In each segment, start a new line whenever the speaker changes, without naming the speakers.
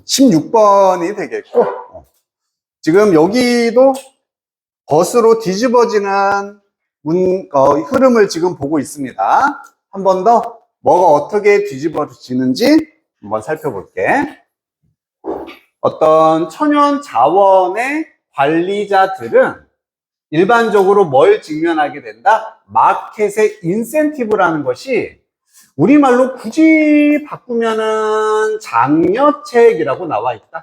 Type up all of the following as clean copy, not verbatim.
16번이 되겠고, 지금 여기도 것으로 뒤집어지는 흐름을 지금 보고 있습니다. 한 번 더 뭐가 어떻게 뒤집어지는지 한번 살펴볼게. 어떤 천연 자원의 관리자들은 일반적으로 뭘 직면하게 된다? 마켓의 인센티브라는 것이 우리말로 굳이 바꾸면은 장려책이라고 나와 있다.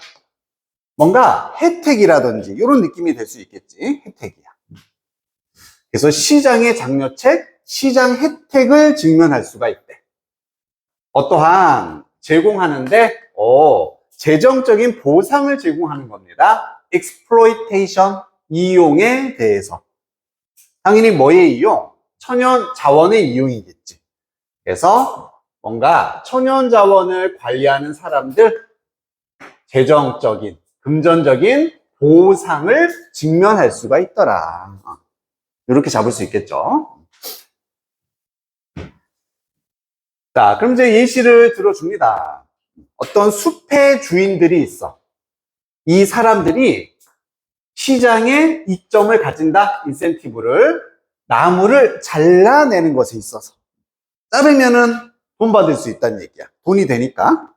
뭔가 혜택이라든지 이런 느낌이 될 수 있겠지. 혜택이야. 그래서 시장의 장려책, 시장 혜택을 직면할 수가 있대. 어떠한 제공하는데 재정적인 보상을 제공하는 겁니다. exploitation, 이용에 대해서. 당연히 뭐의 이용? 천연 자원의 이용이겠지. 그래서 뭔가 천연 자원을 관리하는 사람들 재정적인, 금전적인 보상을 직면할 수가 있더라. 이렇게 잡을 수 있겠죠. 자, 그럼 이제 예시를 들어줍니다. 어떤 숲의 주인들이 있어. 이 사람들이 시장에 이점을 가진다, 인센티브를, 나무를 잘라내는 것에 있어서. 자르면은 돈 받을 수 있다는 얘기야. 돈이 되니까.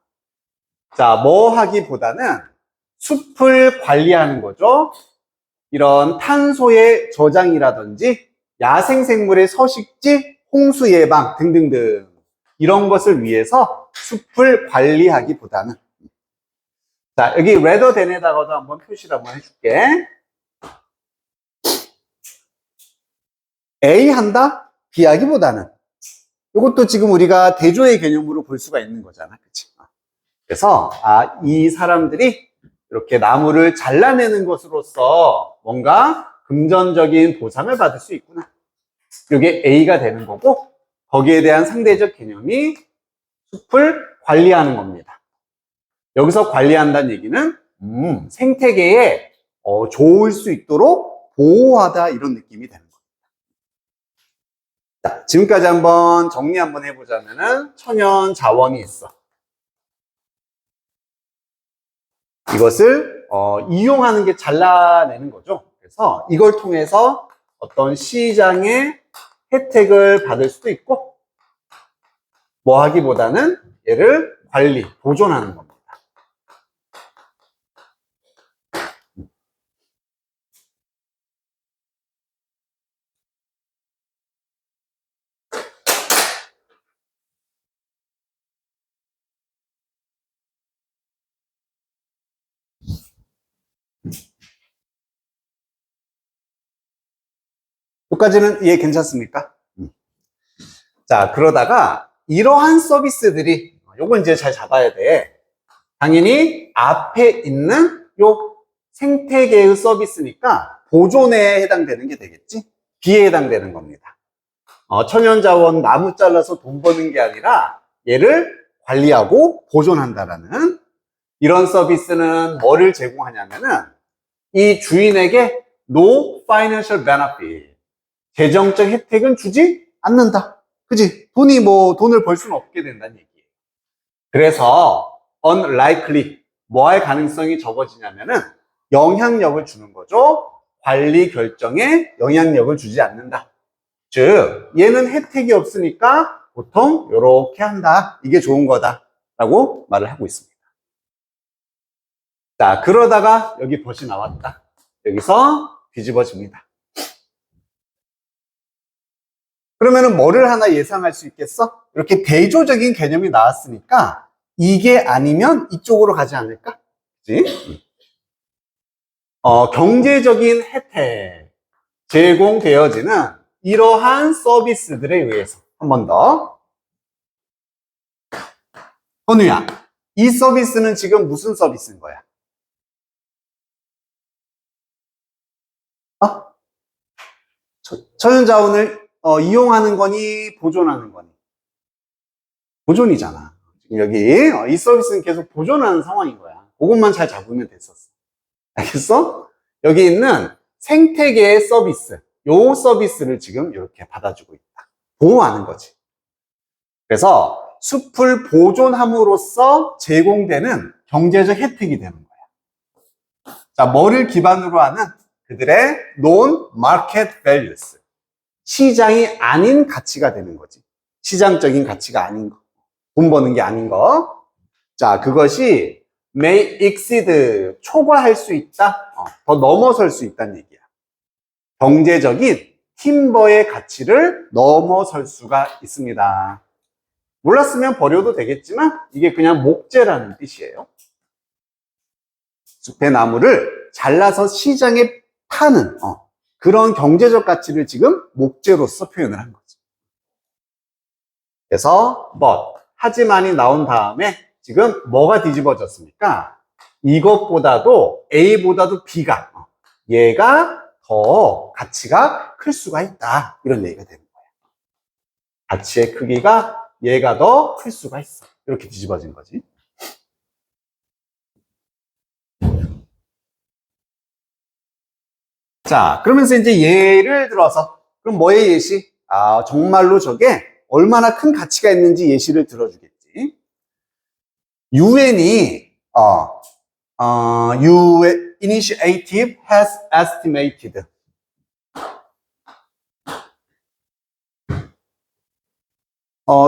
자, 뭐 하기보다는 숲을 관리하는 거죠. 이런 탄소의 저장이라든지 야생생물의 서식지, 홍수 예방 등등등 이런 것을 위해서 숲을 관리하기보다는. 자, 여기 rather than에다가도 한번 표시를 한번 해줄게. A 한다? B 하기보다는. 이것도 지금 우리가 대조의 개념으로 볼 수가 있는 거잖아. 그치? 그래서, 이 사람들이 이렇게 나무를 잘라내는 것으로서 뭔가 금전적인 보상을 받을 수 있구나. 이게 A가 되는 거고, 거기에 대한 상대적 개념이 숲을 관리하는 겁니다. 여기서 관리한다는 얘기는, 생태계에 좋을 수 있도록 보호하다 이런 느낌이 되는 겁니다. 자, 지금까지 한번 정리 한번 해보자면은 천연 자원이 있어. 이것을 이용하는 게 잘라내는 거죠. 그래서 이걸 통해서 어떤 시장의 혜택을 받을 수도 있고 뭐 하기보다는 얘를 관리, 보존하는 겁니다. 여기까지는 이해 괜찮습니까? 자, 그러다가 이러한 서비스들이 요건 이제 잘 잡아야 돼. 당연히 앞에 있는 요 생태계의 서비스니까 보존에 해당되는 게 되겠지? B에 해당되는 겁니다. 천연자원 나무 잘라서 돈 버는 게 아니라 얘를 관리하고 보존한다라는 이런 서비스는 뭐를 제공하냐면은 이 주인에게 no financial benefit, 재정적 혜택은 주지 않는다. 그지? 돈을 벌 수는 없게 된다는 얘기예요. 그래서 unlikely, 뭐 할 가능성이 적어지냐면은 영향력을 주는 거죠. 관리 결정에 영향력을 주지 않는다. 즉, 얘는 혜택이 없으니까 보통 이렇게 한다. 이게 좋은 거다. 라고 말을 하고 있습니다. 자, 그러다가 여기 벗이 나왔다. 여기서 뒤집어집니다. 그러면은 뭐를 하나 예상할 수 있겠어? 이렇게 대조적인 개념이 나왔으니까 이게 아니면 이쪽으로 가지 않을까? 그치? 경제적인 혜택 제공되어지는 이러한 서비스들에 의해서 한 번 더. 현우야, 이 서비스는 지금 무슨 서비스인 거야? 천연자원을 이용하는 거니 보존하는 거니? 보존이잖아. 지금 여기 이 서비스는 계속 보존하는 상황인 거야. 그것만 잘 잡으면 됐었어. 알겠어? 여기 있는 생태계의 서비스, 요 서비스를 지금 이렇게 받아주고 있다. 보호하는 거지. 그래서 숲을 보존함으로써 제공되는 경제적 혜택이 되는 거야. 자, 뭐를 기반으로 하는 그들의 non-market values. 시장이 아닌 가치가 되는 거지. 시장적인 가치가 아닌 거. 돈 버는 게 아닌 거. 자, 그것이 may exceed, 초과할 수 있다. 더 넘어설 수 있다는 얘기야. 경제적인 팀버의 가치를 넘어설 수가 있습니다. 몰랐으면 버려도 되겠지만 이게 그냥 목재라는 뜻이에요. 숲의 나무를 잘라서 시장에 파는 그런 경제적 가치를 지금 목재로서 표현을 한 거지. 그래서 but, 하지만이 나온 다음에 지금 뭐가 뒤집어졌습니까? 이것보다도 A보다도 B가 얘가 더 가치가 클 수가 있다. 이런 얘기가 되는 거예요. 가치의 크기가 얘가 더 클 수가 있어. 이렇게 뒤집어진 거지. 자, 그러면서 이제 예를 들어서, 그럼 뭐의 예시? 아, 정말로 저게 얼마나 큰 가치가 있는지 예시를 들어주겠지. UN이, UN Initiative has estimated.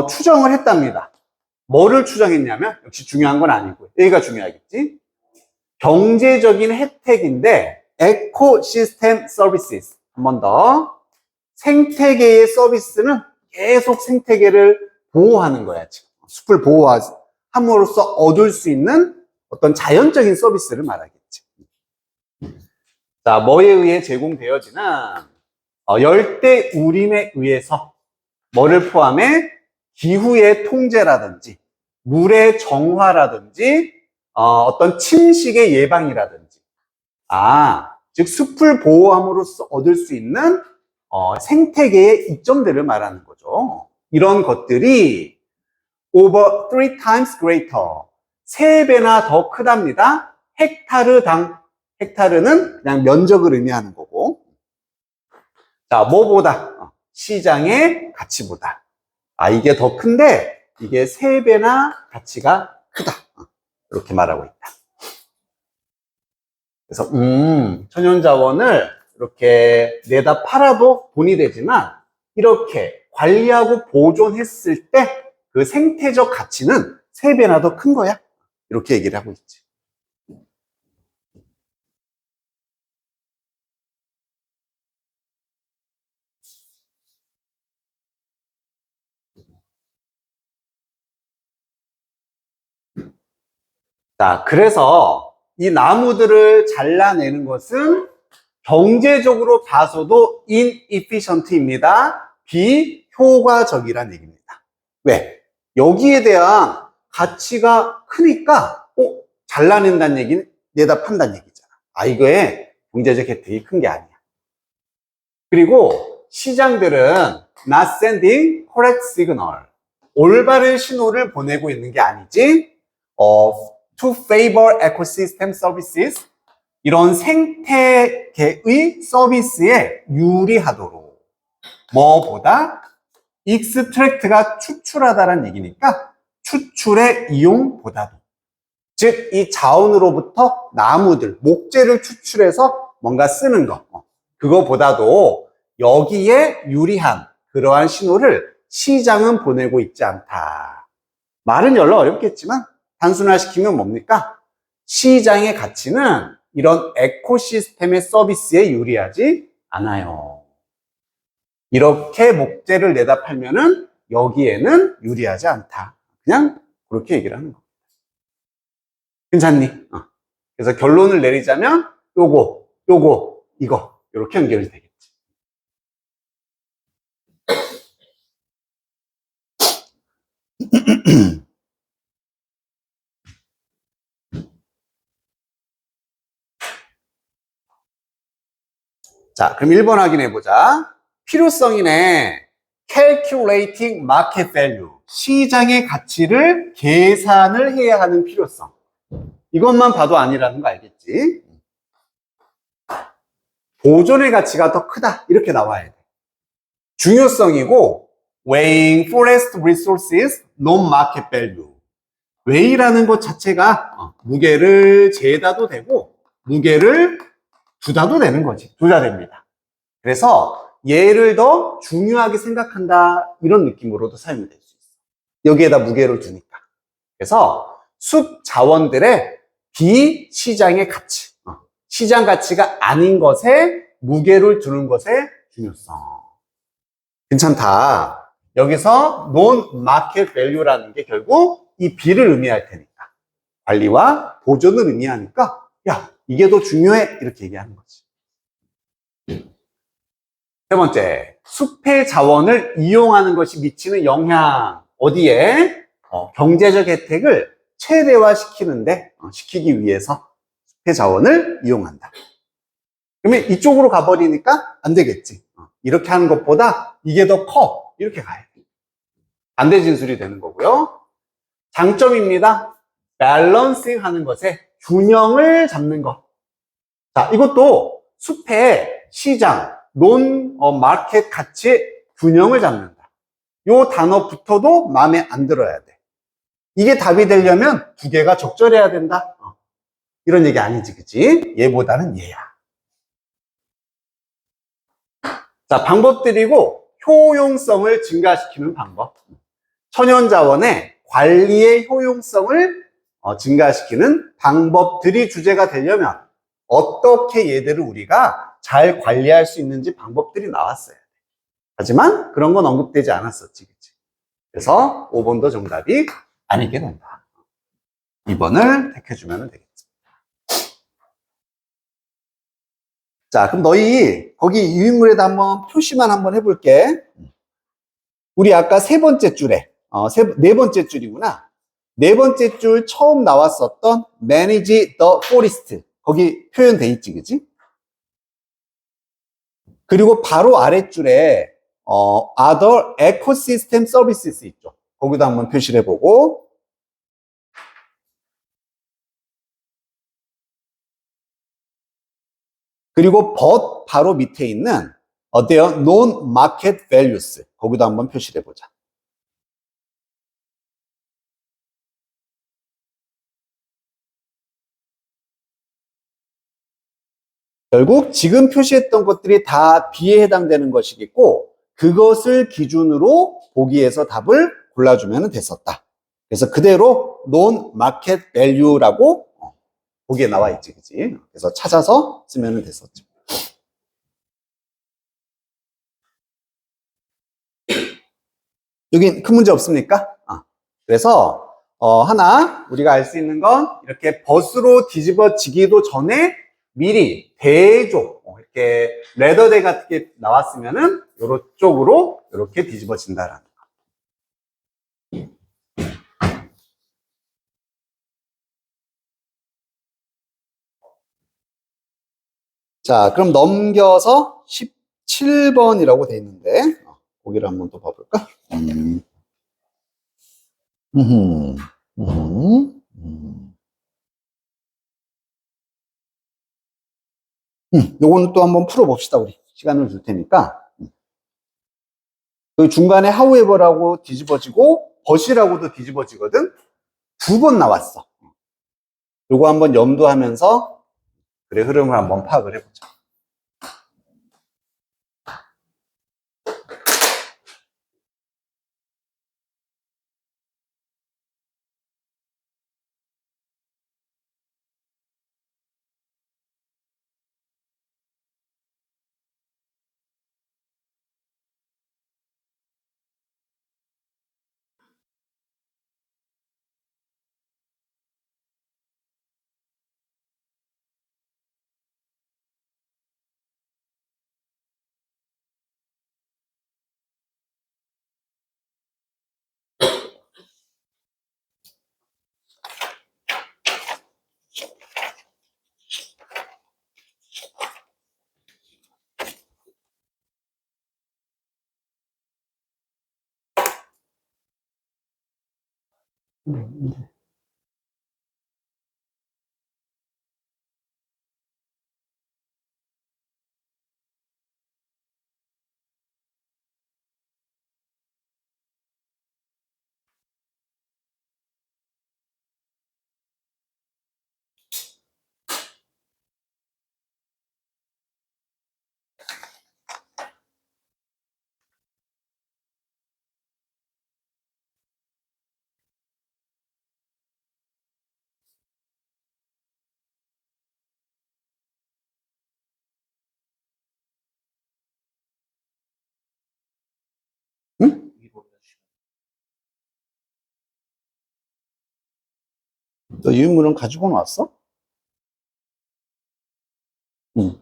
추정을 했답니다. 뭐를 추정했냐면, 역시 중요한 건 아니고, 여기가 중요하겠지. 경제적인 혜택인데, 에코시스템 서비스. 한 번 더. 생태계의 서비스는 계속 생태계를 보호하는 거야, 지금. 숲을 보호함으로써 얻을 수 있는 어떤 자연적인 서비스를 말하겠지. 자, 뭐에 의해 제공되어지는 열대 우림에 의해서 뭐를 포함해 기후의 통제라든지 물의 정화라든지 어떤 침식의 예방이라든지 즉 숲을 보호함으로써 얻을 수 있는 생태계의 이점들을 말하는 거죠. 이런 것들이 over 3 times greater 3배나 더 크답니다. 헥타르당 헥타르는 그냥 면적을 의미하는 거고 자, 뭐보다? 시장의 가치보다 이게 더 큰데 이게 3배나 가치가 크다. 이렇게 말하고 있다. 그래서 천연자원을 이렇게 내다 팔아도 돈이 되지만 이렇게 관리하고 보존했을 때 그 생태적 가치는 3배나 더 큰 거야. 이렇게 얘기를 하고 있지. 자, 그래서 이 나무들을 잘라내는 것은 경제적으로 봐서도 inefficient입니다. 비효과적이라는 얘기입니다. 왜? 여기에 대한 가치가 크니까 잘라낸다는 얘기는 내다 판다는 얘기잖아. 이거에 경제적 혜택이 큰 게 아니야. 그리고 시장들은 not sending correct signal. 올바른 신호를 보내고 있는 게 아니지 to favor ecosystem services 이런 생태계의 서비스에 유리하도록 뭐보다 extract가 추출하다라는 얘기니까 추출의 이용보다도 즉 이 자원으로부터 나무들, 목재를 추출해서 뭔가 쓰는 거 그거보다도 여기에 유리한 그러한 신호를 시장은 보내고 있지 않다. 말은 열로 어렵겠지만 단순화시키면 뭡니까? 시장의 가치는 이런 에코시스템의 서비스에 유리하지 않아요. 이렇게 목재를 내다 팔면은 여기에는 유리하지 않다. 그냥 그렇게 얘기를 하는 겁니다. 괜찮니? 그래서 결론을 내리자면 요거, 이거 이렇게 연결이 되겠지. 자, 그럼 1번 확인해보자. 필요성이네. Calculating market value. 시장의 가치를 계산을 해야 하는 필요성. 이것만 봐도 아니라는 거 알겠지? 보존의 가치가 더 크다. 이렇게 나와야 돼. 중요성이고 weighing forest resources, non-market value. weigh라는 것 자체가 무게를 재다도 되고 무게를 두다도 되는 거지. 두다 됩니다. 그래서 얘를 더 중요하게 생각한다 이런 느낌으로도 사용이 될 수 있어. 여기에다 무게를 두니까. 그래서 숲 자원들의 비시장의 가치, 시장 가치가 아닌 것에 무게를 두는 것의 중요성. 괜찮다. 여기서 non-market value라는 게 결국 이 B를 의미할 테니까. 관리와 보존을 의미하니까 야, 이게 더 중요해. 이렇게 얘기하는 거지. 세 번째, 숲의 자원을 이용하는 것이 미치는 영향. 어디에? 경제적 혜택을 최대화시키는데, 시키기 위해서 숲의 자원을 이용한다. 그러면 이쪽으로 가버리니까 안 되겠지. 이렇게 하는 것보다 이게 더 커. 이렇게 가야 돼. 반대 진술이 되는 거고요. 장점입니다. 밸런싱 하는 것에 균형을 잡는 것. 자, 이것도 숲의 시장, 마켓 가치의 균형을 잡는다. 요 단어 붙어도 마음에 안 들어야 돼. 이게 답이 되려면 두 개가 적절해야 된다. 이런 얘기 아니지, 그치? 얘보다는 얘야. 자, 방법들이고 효용성을 증가시키는 방법. 천연자원의 관리의 효용성을 증가시키는 방법들이 주제가 되려면 어떻게 얘들을 우리가 잘 관리할 수 있는지 방법들이 나왔어요. 하지만 그런 건 언급되지 않았었지, 그치? 그래서 5번도 정답이 아니게 된다. 2번을 택해주면 되겠지. 자, 그럼 너희 거기 유인물에다 한번 표시만 한번 해볼게. 우리 아까 세 번째 줄에 네 번째 줄이구나. 네 번째 줄 처음 나왔었던 manage the forest 거기 표현돼 있지, 그치? 그리고 바로 아랫줄에 other ecosystem services 있죠. 거기도 한번 표시를 해보고, 그리고 but 바로 밑에 있는 their non-market values 거기도 한번 표시를 해보자. 결국 지금 표시했던 것들이 다 B에 해당되는 것이겠고 그것을 기준으로 보기에서 답을 골라주면 됐었다. 그래서 그대로 non-market value라고 보기에 나와 있지, 그치? 그래서 찾아서 쓰면 됐었죠. 여기 큰 문제 없습니까? 그래서 하나 우리가 알 수 있는 건 이렇게 벗으로 뒤집어지기도 전에 미리 대조 이렇게 레더대 같은 게 나왔으면은 요런 쪽으로 이렇게 뒤집어진다라는 거. 자, 그럼 넘겨서 17번이라고 돼 있는데 거기를 한번 또 봐볼까? 음. 음. 요거는 또 한번 풀어봅시다, 우리. 시간을 줄 테니까. 그 중간에 however라고 뒤집어지고, but이라고도 뒤집어지거든? 두 번 나왔어. 요거 한번 염두하면서, 그래, 흐름을 한번 파악을 해보자. 너 유인물은 가지고 나왔어? 응.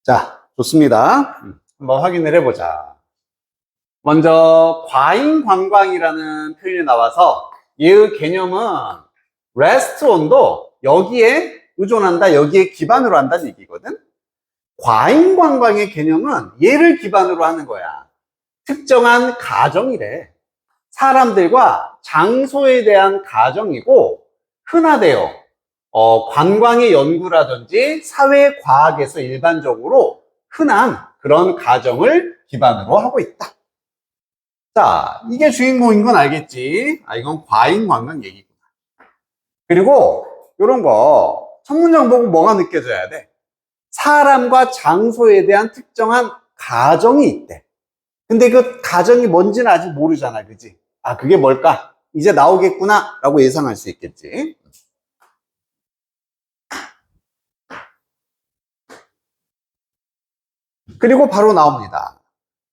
자, 좋습니다. 한번 확인을 해보자. 먼저 과잉 관광이라는 표현이 나와서 이 개념은 rest on도 여기에 의존한다, 여기에 기반으로 한다는 얘기거든. 과잉 관광의 개념은 얘를 기반으로 하는 거야. 특정한 가정이래. 사람들과 장소에 대한 가정이고, 흔하대요. 관광의 연구라든지 사회과학에서 일반적으로 흔한 그런 가정을 기반으로 하고 있다. 자, 이게 주인공인 건 알겠지? 아, 이건 과잉 관광 얘기구나. 그리고 이런 거 첫 문장 보고 뭐가 느껴져야 돼? 사람과 장소에 대한 특정한 가정이 있대. 근데 그 가정이 뭔지는 아직 모르잖아, 그지? 아, 그게 뭘까? 이제 나오겠구나 라고 예상할 수 있겠지. 그리고 바로 나옵니다.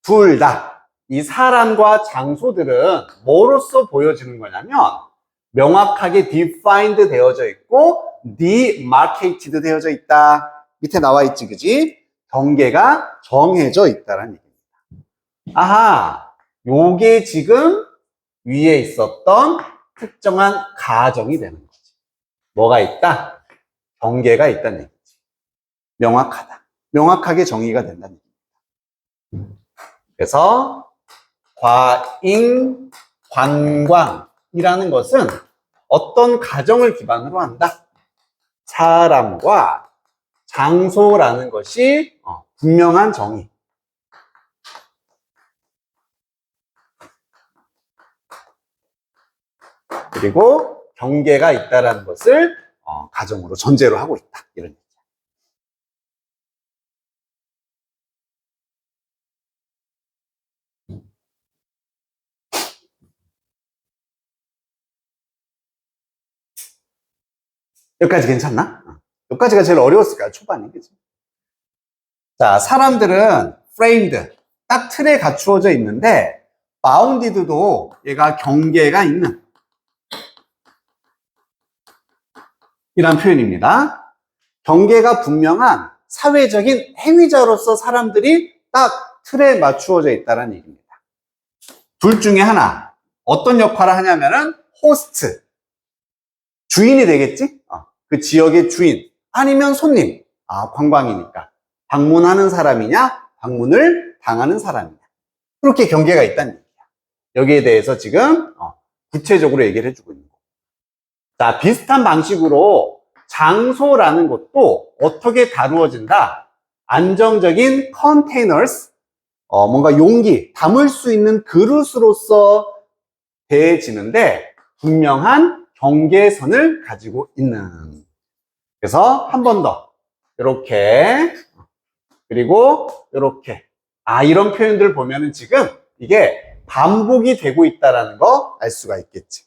둘 다. 이 사람과 장소들은 뭐로서 보여지는 거냐면 명확하게 defined 되어져 있고 demarcated 되어져 있다. 밑에 나와 있지, 그지? 경계가 정해져 있다는 얘기입니다. 아하, 요게 지금 위에 있었던 특정한 가정이 되는 거지. 뭐가 있다? 경계가 있다는 얘기지. 명확하다. 명확하게 정의가 된다는 얘기입니다. 그래서 과잉 관광이라는 것은 어떤 가정을 기반으로 한다. 사람과 장소라는 것이 분명한 정의. 그리고 경계가 있다는 것을 가정으로 전제로 하고 있다. 이런 얘기야. 여기까지 괜찮나? 여기까지가 제일 어려웠을 거야, 초반에. 그치? 자, 사람들은 framed, 딱 틀에 갖추어져 있는데 bounded도 얘가 경계가 있는 이란 표현입니다. 경계가 분명한 사회적인 행위자로서 사람들이 딱 틀에 맞추어져 있다는 얘기입니다. 둘 중에 하나, 어떤 역할을 하냐면은 호스트, 주인이 되겠지? 그 지역의 주인, 아니면 손님, 관광이니까 방문하는 사람이냐, 방문을 당하는 사람이냐, 그렇게 경계가 있다는 얘기야. 여기에 대해서 지금 구체적으로 얘기를 해주고 있는 거. 자, 비슷한 방식으로 장소라는 것도 어떻게 다루어진다? 안정적인 containers, 뭔가 용기, 담을 수 있는 그릇으로서 대해지는데 분명한 경계선을 가지고 있는. 그래서 한 번 더 이렇게, 그리고 이렇게, 이런 표현들 보면은 지금 이게 반복이 되고 있다는 거 알 수가 있겠지.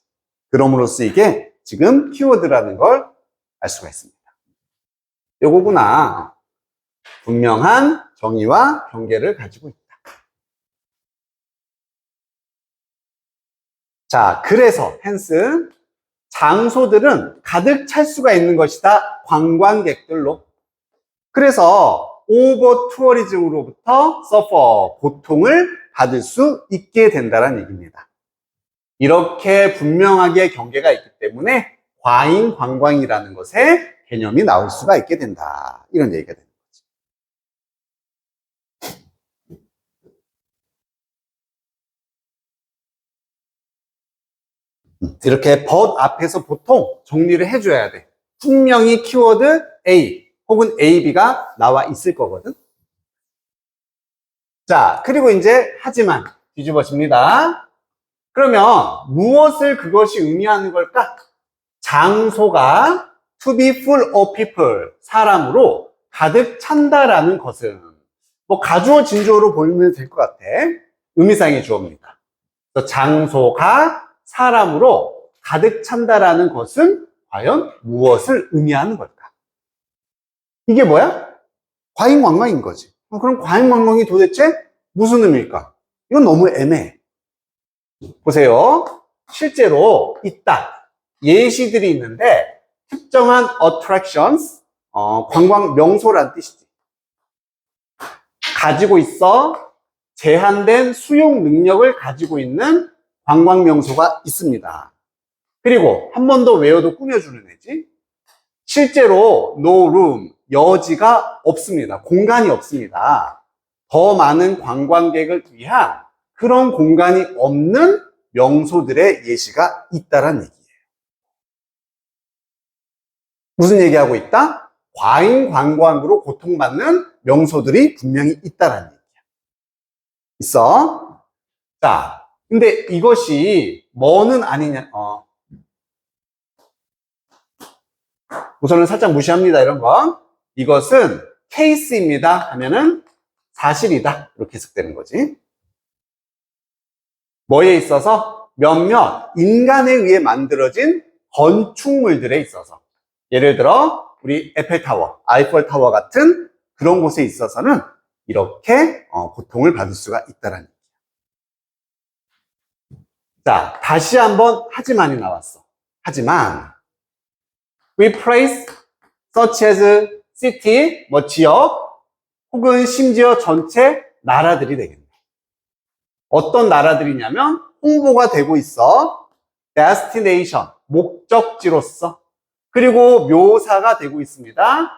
그럼으로써 이게 지금 키워드라는 걸 알 수가 있습니다. 요거구나. 분명한 정의와 경계를 가지고 있다. 자, 그래서 hence 장소들은 가득 찰 수가 있는 것이다. 관광객들로. 그래서 오버 투어리즘으로부터 suffer, 고통을 받을 수 있게 된다는 얘기입니다. 이렇게 분명하게 경계가 있기 때문에 과잉 관광이라는 것의 개념이 나올 수가 있게 된다. 이런 얘기가 됩니다. 이렇게 but 앞에서 보통 정리를 해줘야 돼. 분명히 키워드 A 혹은 A, B가 나와 있을 거거든. 자, 그리고 이제 하지만 뒤집어집니다. 그러면 무엇을 그것이 의미하는 걸까? 장소가 to be full of people, 사람으로 가득 찬다라는 것은 뭐 가주어 진주어로 보면 될 것 같아. 의미상의 주어입니다. 장소가 사람으로 가득 찬다라는 것은 과연 무엇을 의미하는 걸까? 이게 뭐야? 과잉광광인 거지. 그럼 과잉광광이 도대체 무슨 의미일까? 이건 너무 애매해. 보세요. 실제로 있다. 예시들이 있는데 특정한 attractions, 관광 명소란 뜻이지. 가지고 있어 제한된 수용 능력을 가지고 있는 관광 명소가 있습니다. 그리고 한 번 더 외워도 꾸며주는 애지. 실제로 no room, 여지가 없습니다. 공간이 없습니다. 더 많은 관광객을 위한 그런 공간이 없는 명소들의 예시가 있다는 얘기예요. 무슨 얘기하고 있다? 과잉 관광으로 고통받는 명소들이 분명히 있다는 얘기야. 있어. 자, 근데 이것이 뭐는 아니냐, 우선은 살짝 무시합니다, 이런 거. 이것은 케이스입니다 하면은 사실이다. 이렇게 해석되는 거지. 뭐에 있어서? 몇몇 인간에 의해 만들어진 건축물들에 있어서. 예를 들어, 우리 에펠타워, 아이펠타워 같은 그런 곳에 있어서는 이렇게 고통을 받을 수가 있다는 얘기야. 자, 다시 한번 하지만이 나왔어. 하지만 we place such as city, 뭐 지역, 혹은 심지어 전체 나라들이 되겠네. 어떤 나라들이냐면 홍보가 되고 있어. destination, 목적지로서. 그리고 묘사가 되고 있습니다.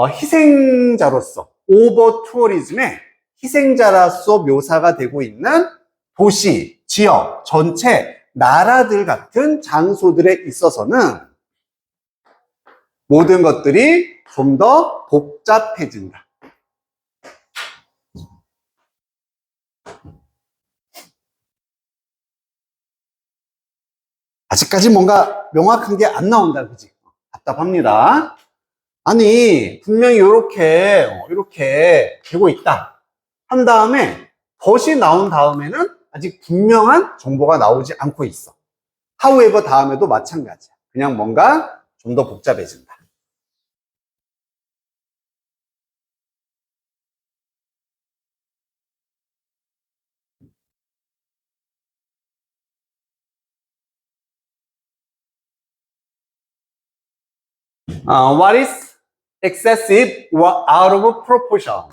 희생자로서, 오버 투어리즘의 희생자로서 묘사가 되고 있는 도시, 지역, 전체 나라들 같은 장소들에 있어서는 모든 것들이 좀 더 복잡해진다. 아직까지 뭔가 명확한 게 안 나온다, 그지? 답답합니다. 아니, 분명히 이렇게 되고 있다. 한 다음에 덫이 나온 다음에는 아직 분명한 정보가 나오지 않고 있어. however 다음에도 마찬가지야. 그냥 뭔가 좀 더 복잡해진다. What is excessive or out of proportion?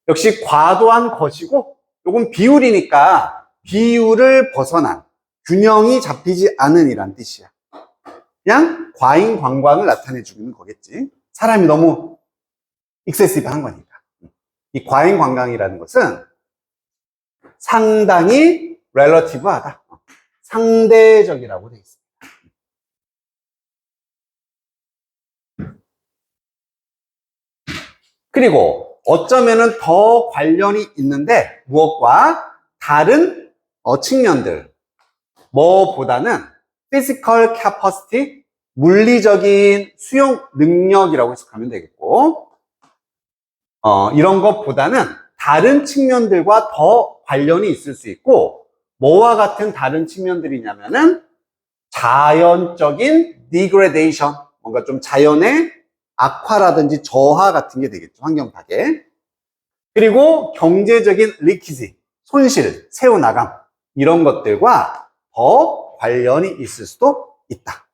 역시 과도한 것이고, 요건 비율이니까 비율을 벗어난, 균형이 잡히지 않은 이란 뜻이야. 그냥 과잉 광광을 나타내주는 거겠지. 사람이 너무 excessive한 거니까. 이 과잉 광광이라는 것은 상당히 relative하다. 상대적이라고 되어 있습니다. 그리고 어쩌면은 더 관련이 있는데 무엇과 다른 측면들 뭐보다는 physical capacity 물리적인 수용 능력이라고 해석하면 되겠고 이런 것보다는 다른 측면들과 더 관련이 있을 수 있고 뭐와 같은 다른 측면들이냐면은 자연적인 degradation 뭔가 좀 자연의 악화라든지 저하 같은 게 되겠죠. 환경 파괴. 그리고 경제적인 리키지, 손실, 세워나감 이런 것들과 더 관련이 있을 수도 있다.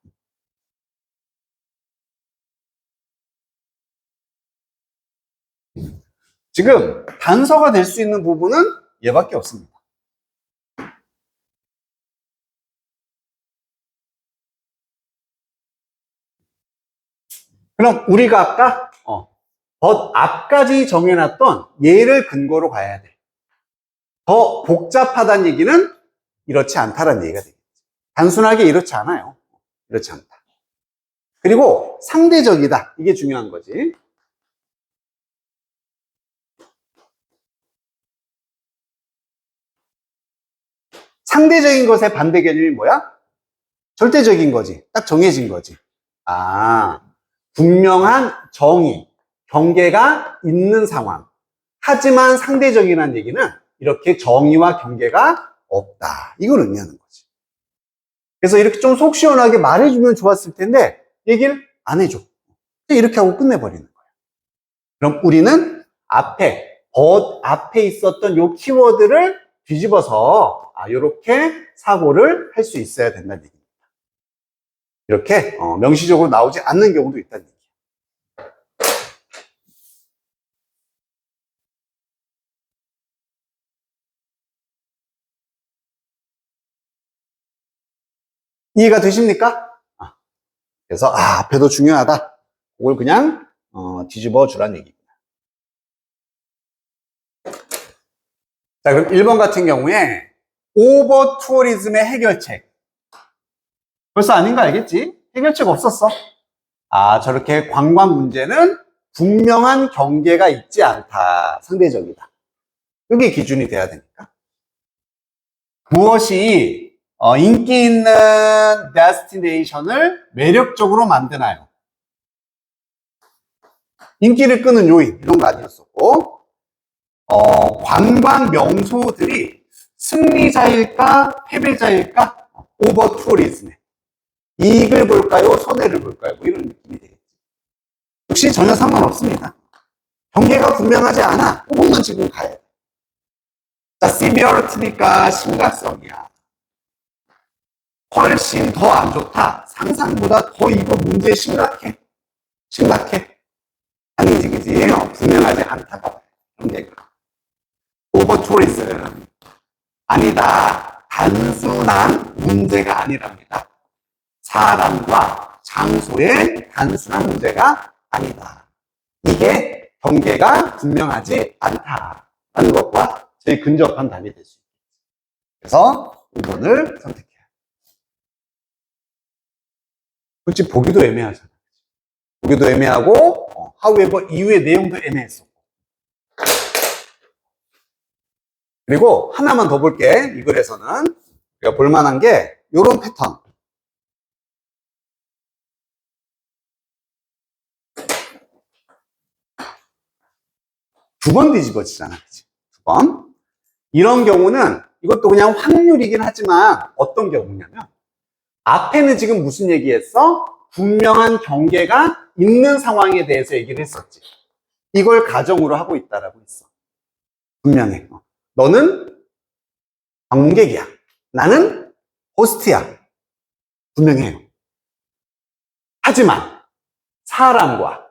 지금 단서가 될 수 있는 부분은 얘밖에 없습니다. 그럼 우리가 아까 앞까지 정해놨던 얘를 근거로 가야 돼. 더 복잡하다는 얘기는 이렇지 않다라는 얘기가 되겠지. 단순하게 이렇지 않아요. 이렇지 않다. 그리고 상대적이다. 이게 중요한 거지. 상대적인 것의 반대 개념이 뭐야? 절대적인 거지. 딱 정해진 거지. 분명한 정의, 경계가 있는 상황. 하지만 상대적이라는 얘기는 이렇게 정의와 경계가 없다. 이걸 의미하는 거지. 그래서 이렇게 좀 속 시원하게 말해주면 좋았을 텐데 얘기를 안 해줘. 이렇게 하고 끝내버리는 거야. 그럼 우리는 앞에 있었던 요 키워드를 뒤집어서 이렇게 사고를 할 수 있어야 된다는 얘기입니다. 이렇게 명시적으로 나오지 않는 경우도 있다는 얘기예요. 이해가 되십니까? 그래서 앞에도 중요하다. 그걸 그냥 뒤집어 주라는 얘기입니다. 자, 그럼 1번 같은 경우에 오버 투어리즘의 해결책. 벌써 아닌 거 알겠지? 해결책 없었어. 저렇게 관광 문제는 분명한 경계가 있지 않다. 상대적이다. 그게 기준이 돼야 되니까. 무엇이 인기 있는 데스티네이션을 매력적으로 만드나요? 인기를 끄는 요인 이런 거 아니었었고 관광 명소들이 승리자일까 패배자일까? 오버 투어리즘에 이익을 볼까요? 손해를 볼까요? 뭐 이런 느낌이 되겠지. 역시 전혀 상관없습니다. 경계가 분명하지 않아. 그것만 지금 가야 돼. 자, 시비어리티니까 심각성이야. 훨씬 더 안 좋다. 상상보다 더 이거 문제 심각해. 아니지, 그지? 분명하지 않다가 경계가. 오버 투어리즘 아니다. 단순한 문제가 아니랍니다. 사람과 장소의 단순한 문제가 아니다. 이게 경계가 분명하지 않다라는 것과 제일 근접한 답이 될 수 있습니다. 그래서 5번을 선택해요. 솔직히 보기도 애매하잖아. 보기도 애매하고 however 이후의 내용도 애매했어. 그리고 하나만 더 볼게. 이 글에서는 우리가 볼만한 게 이런 패턴. 두 번 뒤집어지잖아. 그치? 두 번. 이런 경우는 이것도 그냥 확률이긴 하지만 어떤 경우냐면 앞에는 지금 무슨 얘기했어? 분명한 경계가 있는 상황에 대해서 얘기를 했었지. 이걸 가정으로 하고 있다라고 했어. 분명해. 너는 방문객이야. 나는 호스트야. 분명해요. 하지만 사람과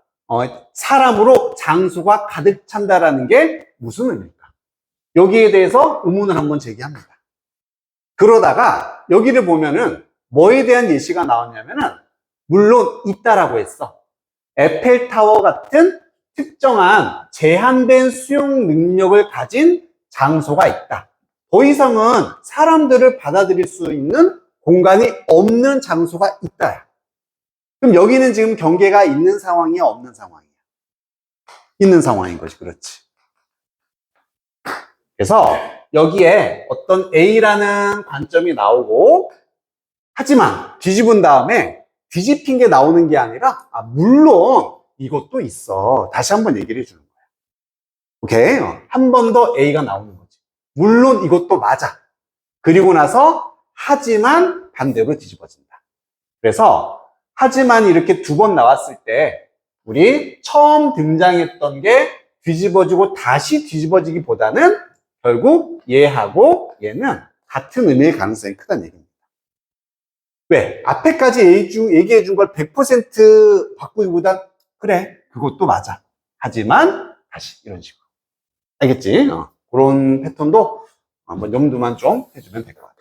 사람으로 장소가 가득 찬다라는 게 무슨 의미일까? 여기에 대해서 의문을 한번 제기합니다. 그러다가 여기를 보면은 뭐에 대한 예시가 나왔냐면은 물론 있다라고 했어. 에펠타워 같은 특정한 제한된 수용 능력을 가진 장소가 있다. 더 이상은 사람들을 받아들일 수 있는 공간이 없는 장소가 있다. 그럼 여기는 지금 경계가 있는 상황이야, 없는 상황이야? 있는 상황인 것이 그렇지. 그래서 여기에 어떤 A라는 관점이 나오고, 하지만 뒤집은 다음에 뒤집힌 게 나오는 게 아니라 물론 이것도 있어. 다시 한번 얘기를 해주는 거야. 오케이? 한 번 더 A가 나오는 거지. 물론 이것도 맞아. 그리고 나서 하지만 반대로 뒤집어진다. 그래서 하지만 이렇게 두 번 나왔을 때 우리 처음 등장했던 게 뒤집어지고 다시 뒤집어지기보다는 결국 얘하고 얘는 같은 의미의 가능성이 크다는 얘기입니다. 왜? 앞에까지 얘기해 준 걸 100% 바꾸기보다 그래, 그것도 맞아. 하지만 다시 이런 식으로. 알겠지? 그런 패턴도 한번 염두만 좀 해주면 될 것 같아.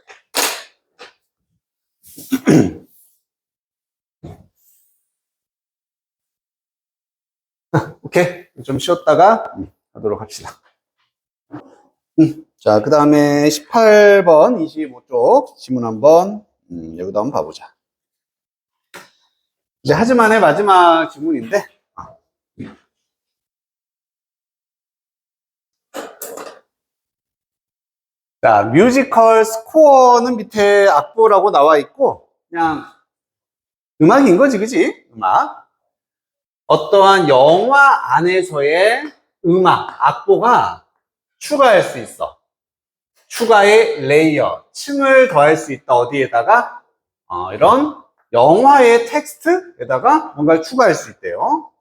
오케이. 좀 쉬었다가 하도록 합시다. 자, 그 다음에 18번, 25쪽 지문 한번 여기도 한번 봐보자. 이제 하지만의 마지막 지문인데 자, 뮤지컬 스코어는 밑에 악보라고 나와 있고 그냥 음악인 거지, 그지? 음악. 어떠한 영화 안에서의 음악, 악보가 추가할 수 있어. 추가의 레이어, 층을 더할 수 있다. 어디에다가? 이런 영화의 텍스트에다가 뭔가를 추가할 수 있대요.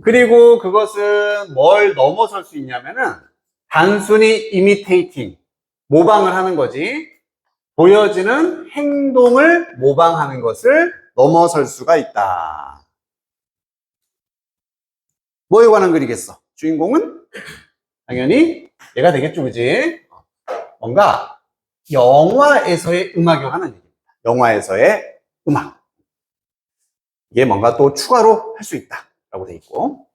그리고 그것은 뭘 넘어설 수 있냐면은 단순히 imitating, 모방을 하는 거지. 보여지는 행동을 모방하는 것을 넘어설 수가 있다. 뭐에 관한 글이겠어? 주인공은 당연히 얘가 되겠죠, 그지? 뭔가 영화에서의 음악에 관한 얘기입니다. 영화에서의 음악. 이게 뭔가 또 추가로 할 수 있다 라고 돼 있고.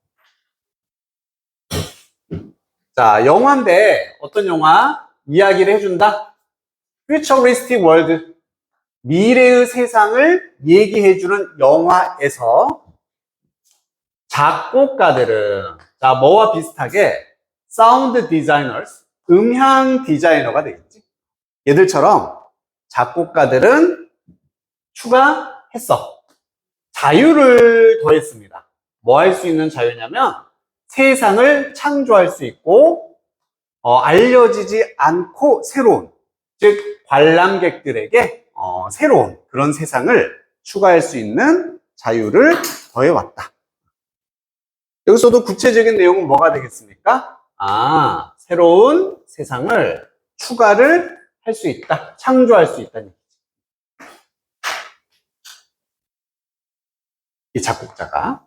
자, 영화인데 어떤 영화? 이야기를 해준다? Futuristic World, 미래의 세상을 얘기해주는 영화에서 작곡가들은 자, 뭐와 비슷하게 사운드 디자이너스, 음향 디자이너가 되겠지. 얘들처럼 작곡가들은 추가했어. 자유를 더했습니다. 뭐 할 수 있는 자유냐면 세상을 창조할 수 있고 알려지지 않고 새로운, 즉 관람객들에게 새로운 그런 세상을 추가할 수 있는 자유를 더해왔다. 여기서도 구체적인 내용은 뭐가 되겠습니까? 새로운 세상을 추가를 할 수 있다. 창조할 수 있다는 얘기죠. 이 작곡자가.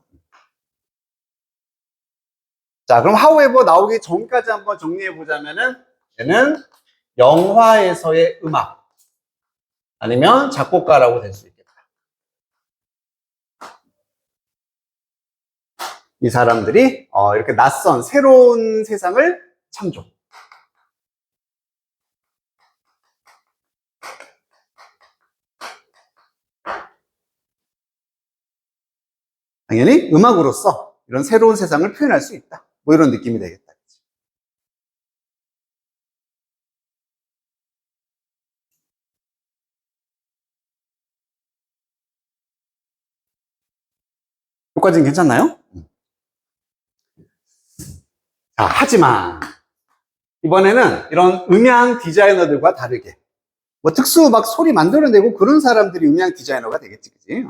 자, 그럼 however 나오기 전까지 한번 정리해 보자면은 얘는 영화에서의 음악 아니면 작곡가라고 될 수 있겠다. 이 사람들이 이렇게 낯선 새로운 세상을 창조. 당연히 음악으로서 이런 새로운 세상을 표현할 수 있다. 뭐 이런 느낌이 되겠다. 여기까지는 괜찮나요? 자, 하지만 이번에는 이런 음향 디자이너들과 다르게 뭐 특수 막 소리 만들어내고 그런 사람들이 음향 디자이너가 되겠지, 그지?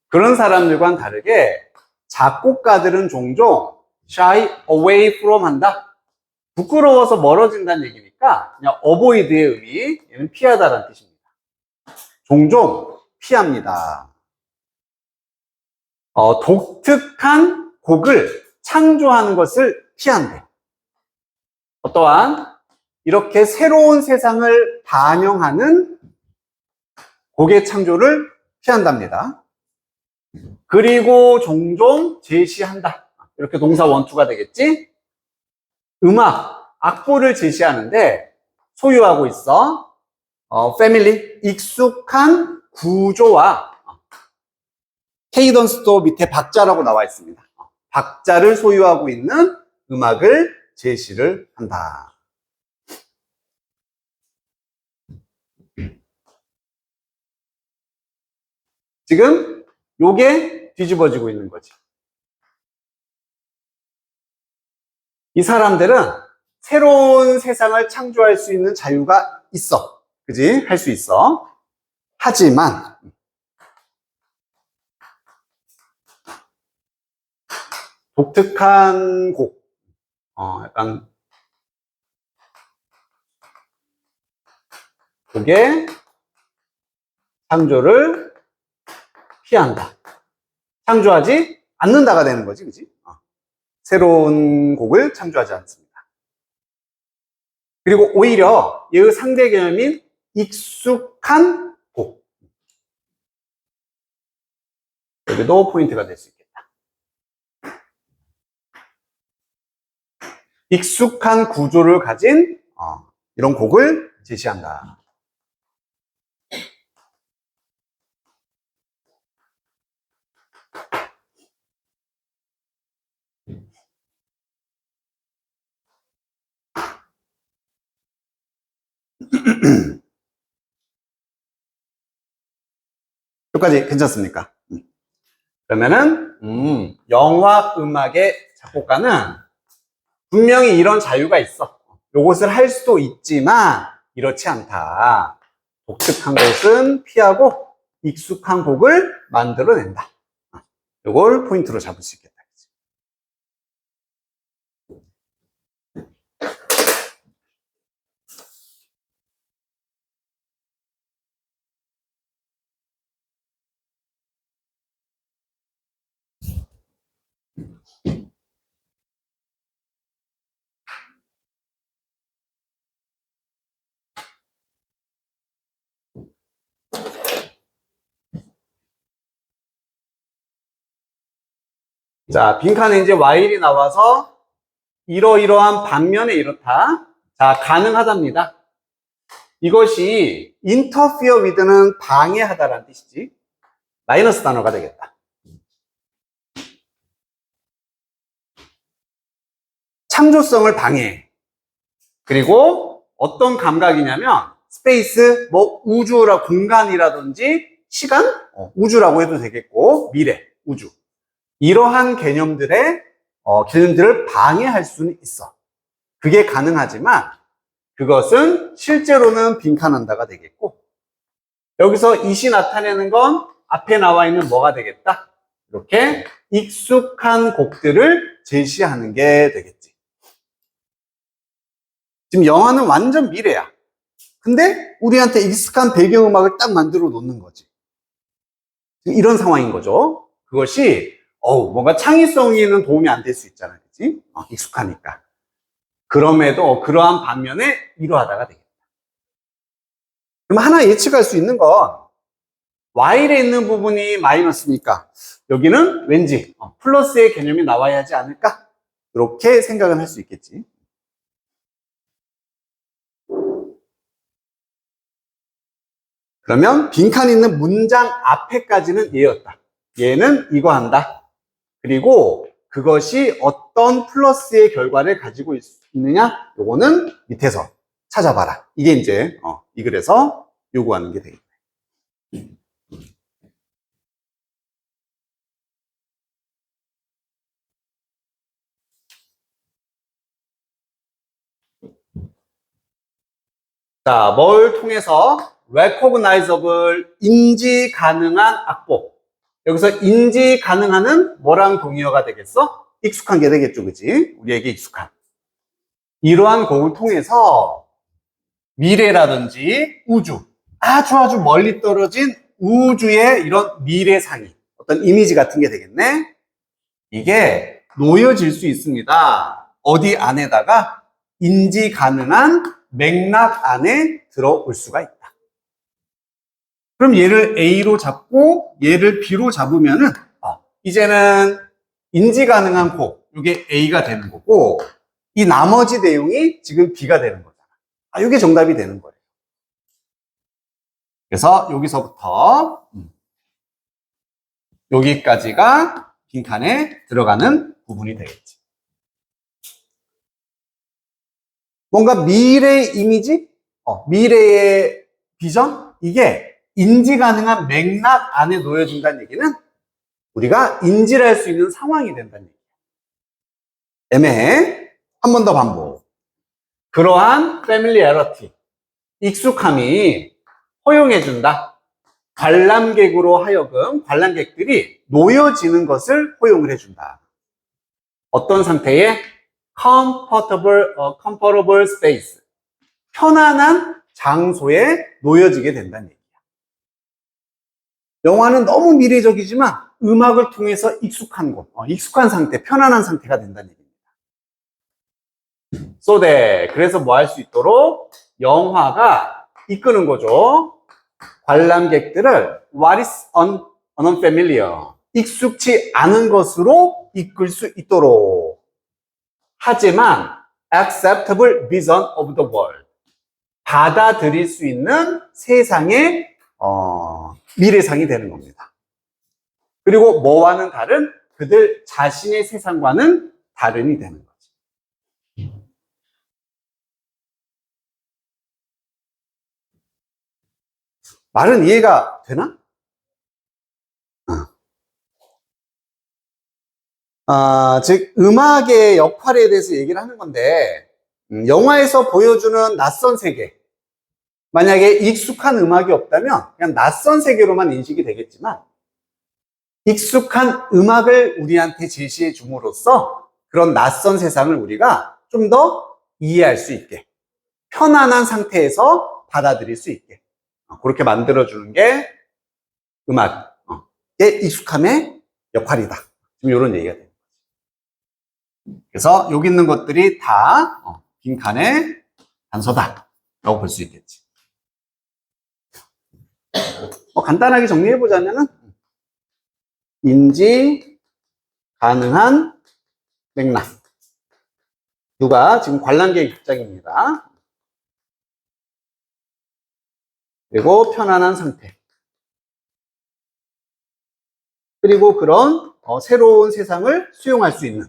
그런 사람들과는 다르게 작곡가들은 종종 shy away from 한다. 부끄러워서 멀어진다는 얘기니까 그냥 avoid의 의미, 얘는 피하다라는 뜻입니다. 종종 피합니다. 독특한 곡을 창조하는 것을 피한대. 또한 이렇게 새로운 세상을 반영하는 곡의 창조를 피한답니다. 그리고 종종 제시한다. 이렇게 동사 원투가 되겠지? 음악, 악보를 제시하는데 소유하고 있어. 패밀리, 익숙한 구조와 케이던스도 밑에 박자라고 나와 있습니다. 박자를 소유하고 있는 음악을 제시를 한다. 지금 요게 뒤집어지고 있는 거지. 이 사람들은 새로운 세상을 창조할 수 있는 자유가 있어. 그지? 할 수 있어. 하지만 독특한 곡, 약간 곡의 창조를 피한다. 창조하지 않는다가 되는 거지, 그지? 새로운 곡을 창조하지 않습니다. 그리고 오히려 얘의 상대 개념인 익숙한 곡. 여기도 포인트가 될 수 있겠다. 익숙한 구조를 가진 이런 곡을 제시한다. 여기까지 괜찮습니까? 그러면은 영화 음악의 작곡가는 분명히 이런 자유가 있어. 요것을 할 수도 있지만 이렇지 않다. 독특한 것은 피하고 익숙한 곡을 만들어낸다. 요걸 포인트로 잡을 수 있겠다. 자, 빈칸에 이제 while이 나와서 이러이러한 반면에 이렇다. 자, 가능하답니다. 이것이 interfere with는 방해하다라는 뜻이지. 마이너스 단어가 되겠다. 창조성을 방해해. 그리고 어떤 감각이냐면 스페이스, 뭐 우주라 공간이라든지 시간, 우주라고 해도 되겠고 미래, 우주. 이러한 개념들을 방해할 수는 있어. 그게 가능하지만 그것은 실제로는 빈칸한다가 되겠고 여기서 이시 나타내는 건 앞에 나와 있는 뭐가 되겠다? 이렇게 익숙한 곡들을 제시하는 게 되겠지. 지금 영화는 완전 미래야. 근데 우리한테 익숙한 배경음악을 딱 만들어 놓는 거지. 이런 상황인 거죠. 그것이 뭔가 창의성에는 도움이 안 될 수 있잖아. 그치? 익숙하니까. 그럼에도 그러한 반면에 이러하다가 되겠다. 그럼 하나 예측할 수 있는 건 while에 있는 부분이 마이너스니까 여기는 왠지 플러스의 개념이 나와야 하지 않을까? 이렇게 생각은 할 수 있겠지. 그러면 빈칸 있는 문장 앞에까지는 얘였다. 얘는 이거 한다. 그리고 그것이 어떤 플러스의 결과를 가지고 있느냐? 요거는 밑에서 찾아봐라. 이게 이제 이 글에서 요구하는 게 되겠다. 자, 뭘 통해서 recognizable, 인지 가능한 악보. 여기서 인지 가능한은 뭐랑 동의어가 되겠어? 익숙한 게 되겠죠, 그지? 우리에게 익숙한. 이러한 곡을 통해서 미래라든지 우주, 아주 멀리 떨어진 우주의 이런 미래상이 어떤 이미지 같은 게 되겠네. 이게 놓여질 수 있습니다. 어디 안에다가? 인지 가능한 맥락 안에 들어올 수가 있다. 그럼 얘를 A로 잡고 얘를 B로 잡으면은 이제는 인지 가능한 코, 이게 A가 되는 거고, 이 나머지 내용이 지금 B가 되는 거잖아. 이게 정답이 되는 거예요. 그래서 여기서부터 여기까지가 빈칸에 들어가는 부분이 되겠지. 뭔가 미래의 이미지, 미래의 비전, 이게 인지 가능한 맥락 안에 놓여진다는 얘기는 우리가 인지를 할 수 있는 상황이 된다는 얘기야. 애매해. 한 번 더 반복. 그러한 familiarity, 익숙함이 허용해준다. 관람객으로 하여금 관람객들이 놓여지는 것을 허용을 해준다. 어떤 상태에? comfortable space, 편안한 장소에 놓여지게 된다는 얘기야. 영화는 너무 미래적이지만 음악을 통해서 익숙한 곳, 익숙한 상태, 편안한 상태가 된다는 얘기입니다. So that, 그래서 뭐 할 수 있도록 영화가 이끄는 거죠. 관람객들을 what is unfamiliar, 익숙치 않은 것으로 이끌 수 있도록. 하지만 acceptable vision of the world, 받아들일 수 있는 세상의 미래상이 되는 겁니다. 그리고 뭐와는 다른? 그들 자신의 세상과는 다른이 되는 거죠. 말은 이해가 되나? 즉 음악의 역할에 대해서 얘기를 하는 건데, 영화에서 보여주는 낯선 세계, 만약에 익숙한 음악이 없다면 그냥 낯선 세계로만 인식이 되겠지만, 익숙한 음악을 우리한테 제시해 줌으로써 그런 낯선 세상을 우리가 좀 더 이해할 수 있게, 편안한 상태에서 받아들일 수 있게 그렇게 만들어주는 게 음악의 익숙함의 역할이다. 지금 이런 얘기가 돼요. 그래서 여기 있는 것들이 다 빈칸의 단서다 라고 볼 수 있겠지. 간단하게 정리해 보자면은 인지 가능한 맥락, 누가 지금 관람객 입장입니다. 그리고 편안한 상태, 그리고 그런 새로운 세상을 수용할 수 있는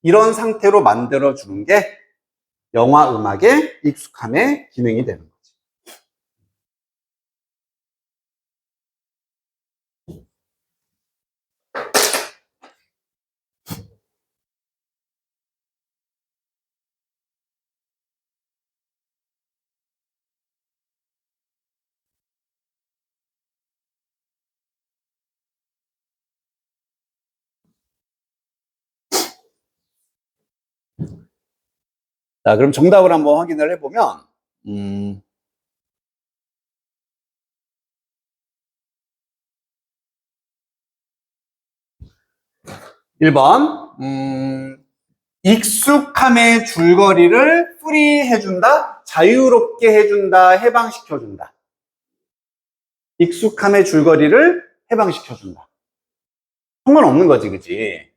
이런 상태로 만들어주는 게 영화 음악의 익숙함의 기능이 되는 거죠. 자, 그럼 정답을 한번 확인을 해보면, 1번, 익숙함의 줄거리를 프리해준다, 자유롭게 해준다, 해방시켜준다. 익숙함의 줄거리를 해방시켜준다. 상관없는 거지, 그치?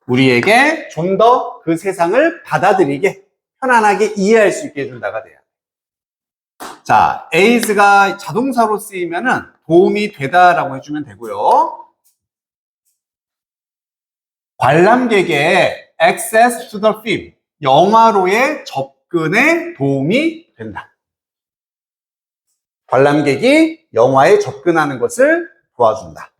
우리에게 좀 더 그 세상을 받아들이게, 편안하게 이해할 수 있게 해준다가 돼요. 자, is가 자동사로 쓰이면은 도움이 되다라고 해주면 되고요. 관람객의 access to the film, 영화로의 접근에 도움이 된다. 관람객이 영화에 접근하는 것을 도와준다.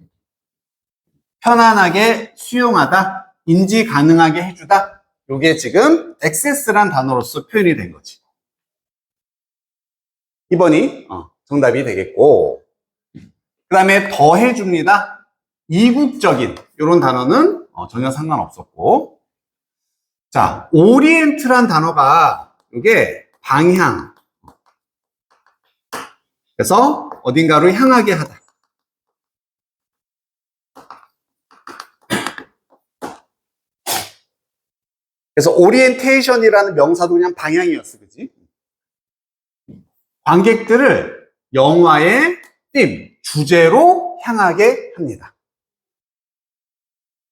편안하게 수용하다, 인지 가능하게 해주다. 이게 지금 access란 단어로서 표현이 된 거지. 2번이 정답이 되겠고, 그 다음에 더해줍니다. 이국적인 이런 단어는 전혀 상관없었고, 자, 오리엔트란 단어가 이게 방향, 그래서 어딘가로 향하게 하다. 그래서 오리엔테이션이라는 명사도 그냥 방향이었어, 그지? 관객들을 영화의 띠, 주제로 향하게 합니다.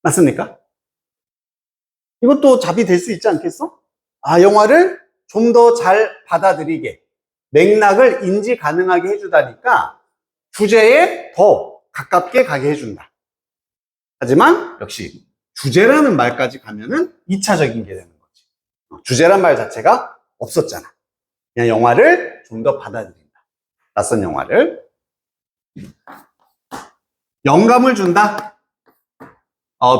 맞습니까? 이것도 답이 될 수 있지 않겠어? 아, 영화를 좀 더 잘 받아들이게, 맥락을 인지 가능하게 해주다니까 주제에 더 가깝게 가게 해준다. 하지만 역시 주제라는 말까지 가면은 2차적인 게 되는 거지. 주제란 말 자체가 없었잖아. 그냥 영화를 좀 더 받아들인다. 낯선 영화를. 영감을 준다.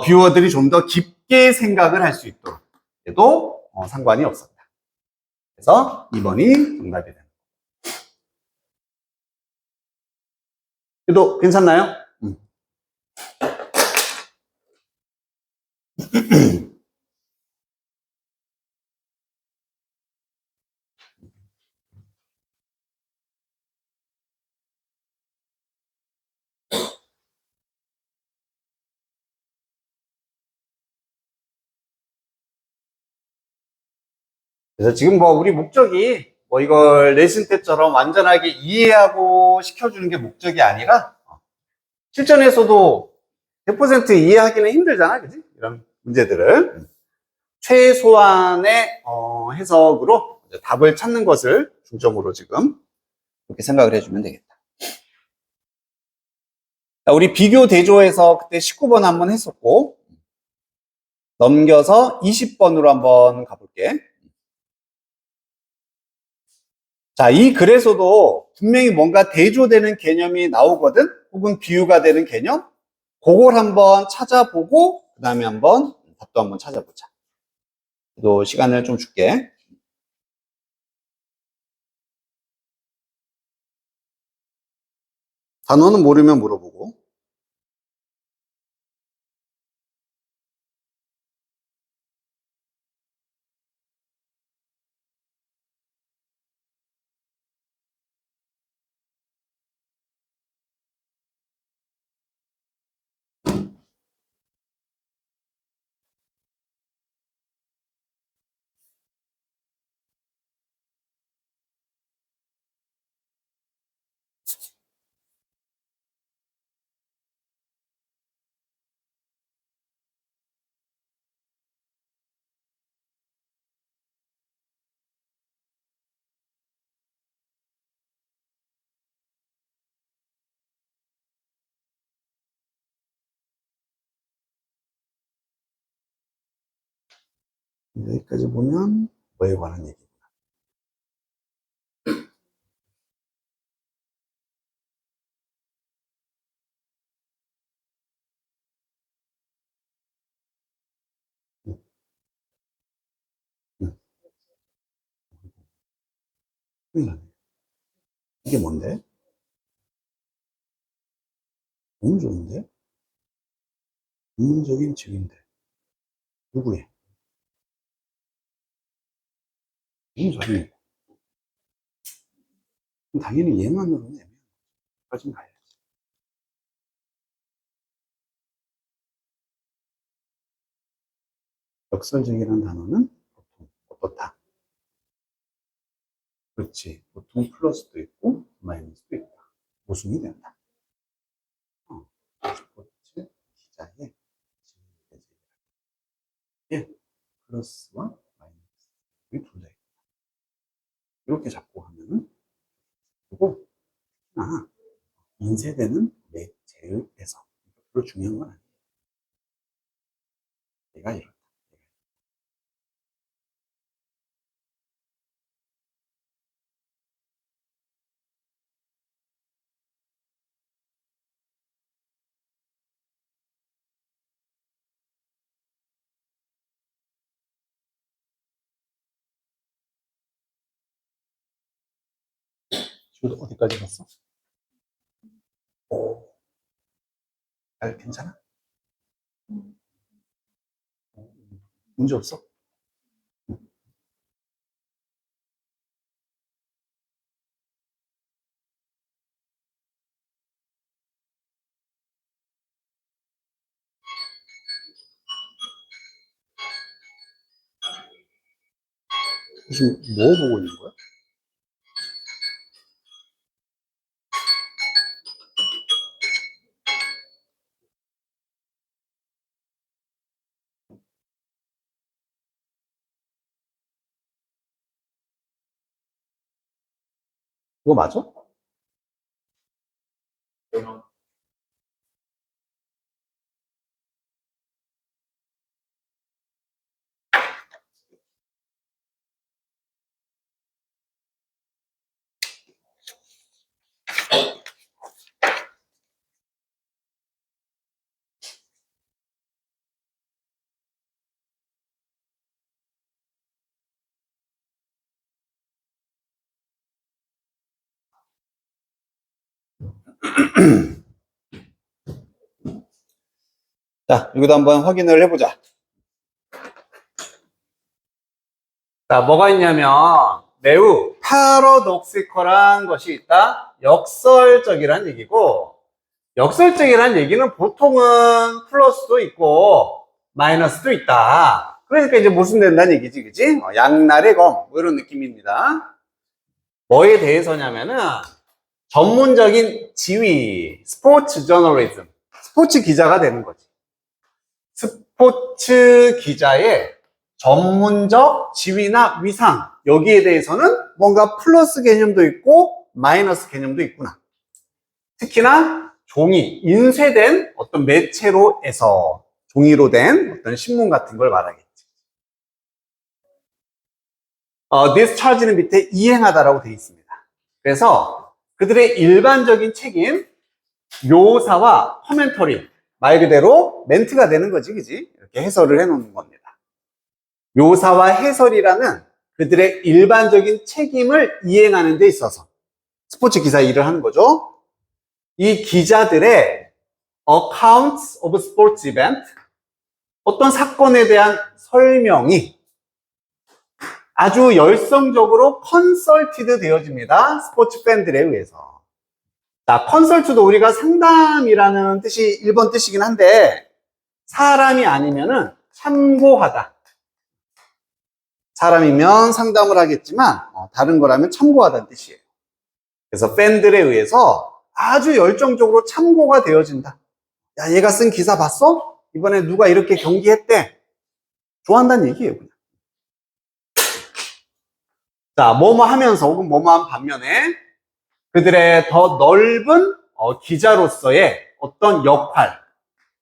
뷰어들이 좀 더 깊게 생각을 할 수 있도록. 해도 상관이 없었다. 그래서 2번이 정답이 됩니다. 그래도 괜찮나요? 그래서 지금 우리 목적이 이걸 레슨 때처럼 완전하게 이해하고 시켜주는 게 목적이 아니라 실전에서도 100% 이해하기는 힘들잖아, 그지? 이런 문제들을 최소한의 해석으로 답을 찾는 것을 중점으로 지금 그렇게 생각을 해주면 되겠다. 우리 비교 대조해서 그때 19번 한번 했었고 넘겨서 20번으로 한번 가볼게. 자, 이 글에서도 분명히 뭔가 대조되는 개념이 나오거든? 혹은 비유가 되는 개념? 그걸 한번 찾아보고, 그 다음에 한번 답도 한번 찾아보자. 또 시간을 좀 줄게. 단어는 모르면 물어보고. 여기까지 보면 뭐에 관한 얘기? 응, 응. 이게 뭔데? 너무 좋은데? 전문적인 직인데. 누구의? 너무 잘해. 당연히 얘만으로는 애매하까지는 가야지. 역설적이라는 단어는 보통 어떻다? 그렇지. 보통 플러스도 있고 마이너스도 있다. 모순이 된다. 스포츠 기자의 예, 플러스와 마이너스 둘다 있다. 이렇게 잡고 하면은 그리고 인쇄되는 매체에서 별로 중요한 건 아니에요. 내가 이렇다. 지금 어디까지 갔어? 오, 잘 괜찮아? 문제 없어? 지금 뭐 보고 있는 거야? 이거 맞아? 자, 여기도 한번 확인을 해보자. 자, 뭐가 있냐면 매우 파라독시컬한 것이 있다. 역설적이란 얘기고, 역설적이란 얘기는 보통은 플러스도 있고 마이너스도 있다. 그러니까 이제 무슨 된다는 얘기지, 그지? 양날의 검, 뭐 이런 느낌입니다. 뭐에 대해서냐면은 전문적인 지위, 스포츠 저널리즘, 스포츠 기자가 되는 거지. 스포츠 기자의 전문적 지위나 위상, 여기에 대해서는 뭔가 플러스 개념도 있고 마이너스 개념도 있구나. 특히나 종이, 인쇄된 어떤 매체로에서 종이로 된 어떤 신문 같은 걸 말하겠지. discharge는 밑에 이행하다라고 되어 있습니다. 그래서 그들의 일반적인 책임, 묘사와 커멘터리, 말 그대로 멘트가 되는 거지, 그지? 이렇게 해설을 해놓는 겁니다. 묘사와 해설이라는 그들의 일반적인 책임을 이행하는 데 있어서 스포츠 기사 일을 하는 거죠. 이 기자들의 accounts of sports event, 어떤 사건에 대한 설명이 아주 열성적으로 컨설티드 되어집니다. 스포츠 팬들에 의해서. 자, 컨설트도 우리가 상담이라는 뜻이 1번 뜻이긴 한데 사람이 아니면은 참고하다. 사람이면 상담을 하겠지만 다른 거라면 참고하다는 뜻이에요. 그래서 팬들에 의해서 아주 열정적으로 참고가 되어진다. 야, 얘가 쓴 기사 봤어? 이번에 누가 이렇게 경기했대. 좋아한다는 얘기예요, 그냥. 자, 뭐뭐 하면서 혹은 뭐뭐 한 반면에 그들의 더 넓은 기자로서의 어떤 역할,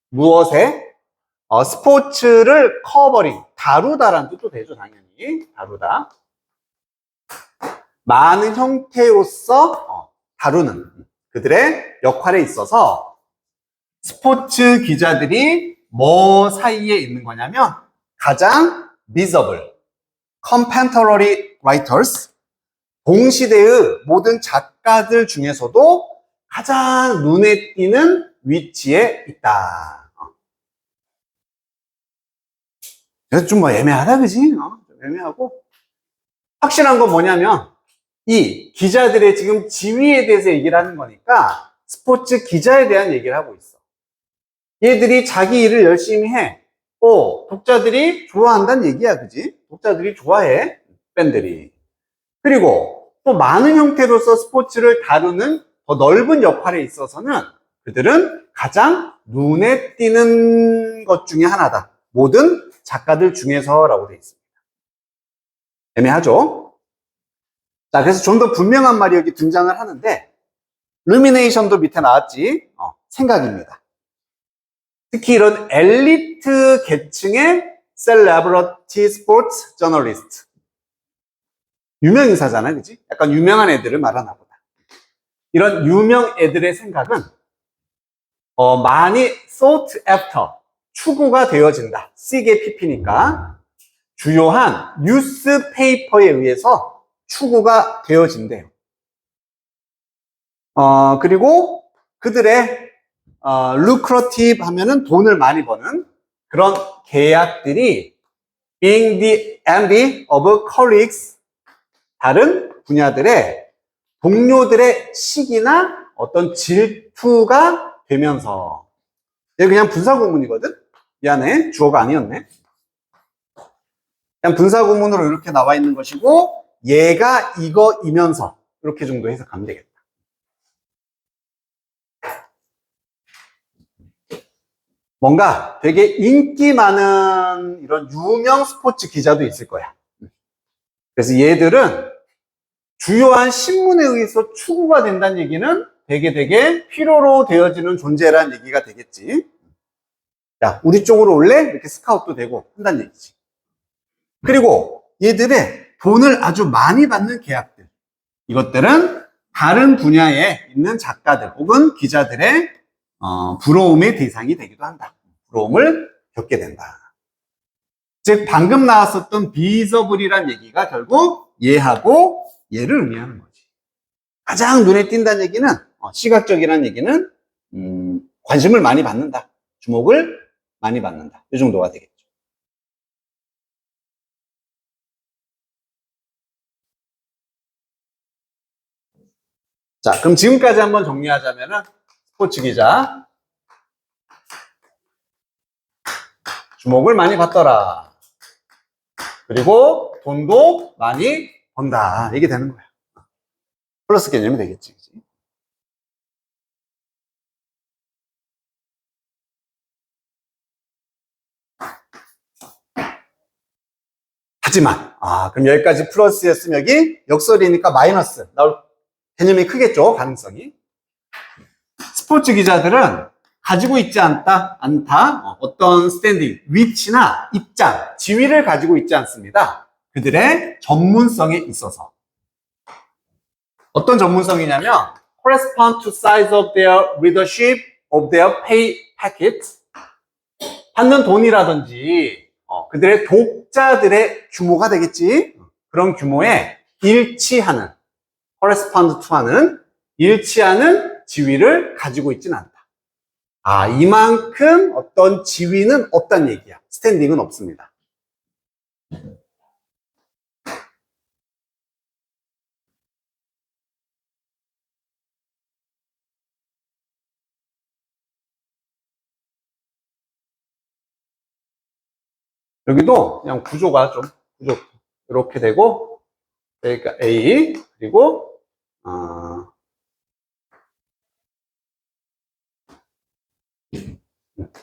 무엇에 스포츠를 커버링, 다루다라는 뜻도 되죠, 당연히. 다루다. 많은 형태로서 다루는 그들의 역할에 있어서 스포츠 기자들이 뭐 사이에 있는 거냐면 가장 visible, contemporary writers, 동시대의 모든 작가들 중에서도 가장 눈에 띄는 위치에 있다. 그래서 좀 뭐 애매하다, 그지? 좀 애매하고. 확실한 건 뭐냐면 이 기자들의 지금 지위에 대해서 얘기를 하는 거니까 스포츠 기자에 대한 얘기를 하고 있어. 얘들이 자기 일을 열심히 해. 독자들이 좋아한다는 얘기야, 그지? 독자들이 좋아해, 팬들이. 그리고 또 많은 형태로서 스포츠를 다루는 더 넓은 역할에 있어서는 그들은 가장 눈에 띄는 것 중에 하나다. 모든 작가들 중에서라고 되어 있습니다. 애매하죠? 자, 그래서 좀 더 분명한 말이 여기 등장을 하는데 루미네이션도 밑에 나왔지. 생각입니다. 특히 이런 엘리트 계층의 셀레브리티 스포츠 저널리스트, 유명인사잖아, 그지? 약간 유명한 애들을 말하나 보다. 이런 유명 애들의 생각은 많이 sought after, 추구가 되어진다. C게 PP니까 주요한 뉴스페이퍼에 의해서 추구가 되어진대요. 그리고 그들의 lucrative 하면은 돈을 많이 버는 그런 계약들이 being the envy of colleagues, 다른 분야들의 동료들의 시기나 어떤 질투가 되면서, 얘 그냥 분사구문이거든? 미안해, 주어가 아니었네. 그냥 분사구문으로 이렇게 나와 있는 것이고 얘가 이거이면서 이렇게 정도 해석하면 되겠다. 뭔가 되게 인기 많은 이런 유명 스포츠 기자도 있을 거야. 그래서 얘들은 주요한 신문에 의해서 추구가 된다는 얘기는 되게 필요로 되어지는 존재라는 얘기가 되겠지. 자, 우리 쪽으로 올래? 이렇게 스카웃도 되고 한다는 얘기지. 그리고 얘들의 돈을 아주 많이 받는 계약들. 이것들은 다른 분야에 있는 작가들 혹은 기자들의 부러움의 대상이 되기도 한다. 부러움을 겪게 된다. 즉 방금 나왔었던 비저블이란 얘기가 결국 얘하고 얘를 의미하는 거지. 가장 눈에 띈다는 얘기는 시각적이라는 얘기는 관심을 많이 받는다. 주목을 많이 받는다. 이 정도가 되겠죠. 자, 그럼 지금까지 한번 정리하자면은 스포츠 기자 주목을 많이 받더라. 그리고 돈도 많이 번다. 이게 되는 거야. 플러스 개념이 되겠지. 그치? 하지만, 그럼 여기까지 플러스였으면 여기 역설이니까 마이너스 나올 개념이 크겠죠, 가능성이. 스포츠 기자들은 가지고 있지 않다. 어떤 스탠딩, 위치나 입장, 지위를 가지고 있지 않습니다. 그들의 전문성에 있어서. 어떤 전문성이냐면 correspond to size of their readership of their pay packet. 받는 돈이라든지 그들의 독자들의 규모가 되겠지. 그런 규모에 일치하는 correspond to 하는 일치하는 지위를 가지고 있지는 않다. 이만큼 어떤 지위는 없단 얘기야. 스탠딩은 없습니다. 여기도 그냥 구조가 좀 이렇게 되고, 그러니까 A 그리고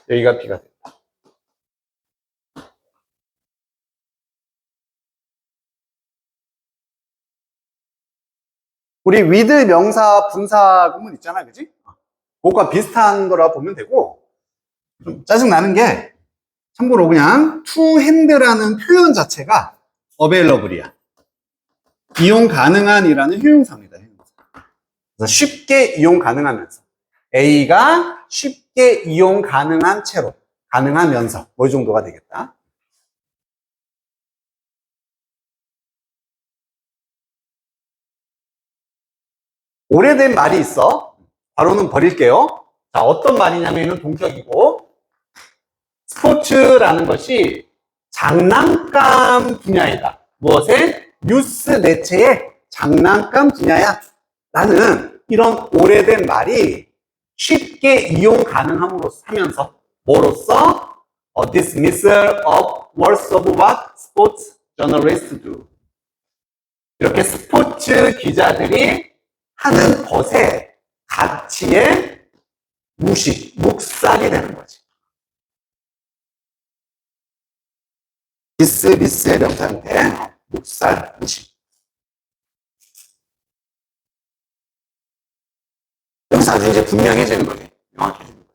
여기가 B가 된다. 우리 with 명사 분사 구문 있잖아, 그지? 그거가 비슷한 거라 보면 되고, 좀 짜증나는 게 참고로 그냥 to hand라는 표현 자체가 available이야. 이용 가능한이라는 효용사입니다. 그래서 쉽게 이용 가능하면서 A가 쉽게 이용 가능한 채로 가능하면서 이 정도가 되겠다. 오래된 말이 있어. 바로는 버릴게요. 자, 어떤 말이냐면 동격이고, 스포츠라는 것이 장난감 분야이다. 무엇에? 뉴스 매체의 장난감 분야야. 라는 이런 오래된 말이 쉽게 이용 가능함으로써 하면서 뭐로써? dismissal of words of what sports journalists do. 이렇게 스포츠 기자들이 하는 것의 가치의 무시, 묵살이 되는 거지. 미스의 명사인데 묵살, 무시. 명사가 이제 분명해지는 거예요. 명확해지는 거지.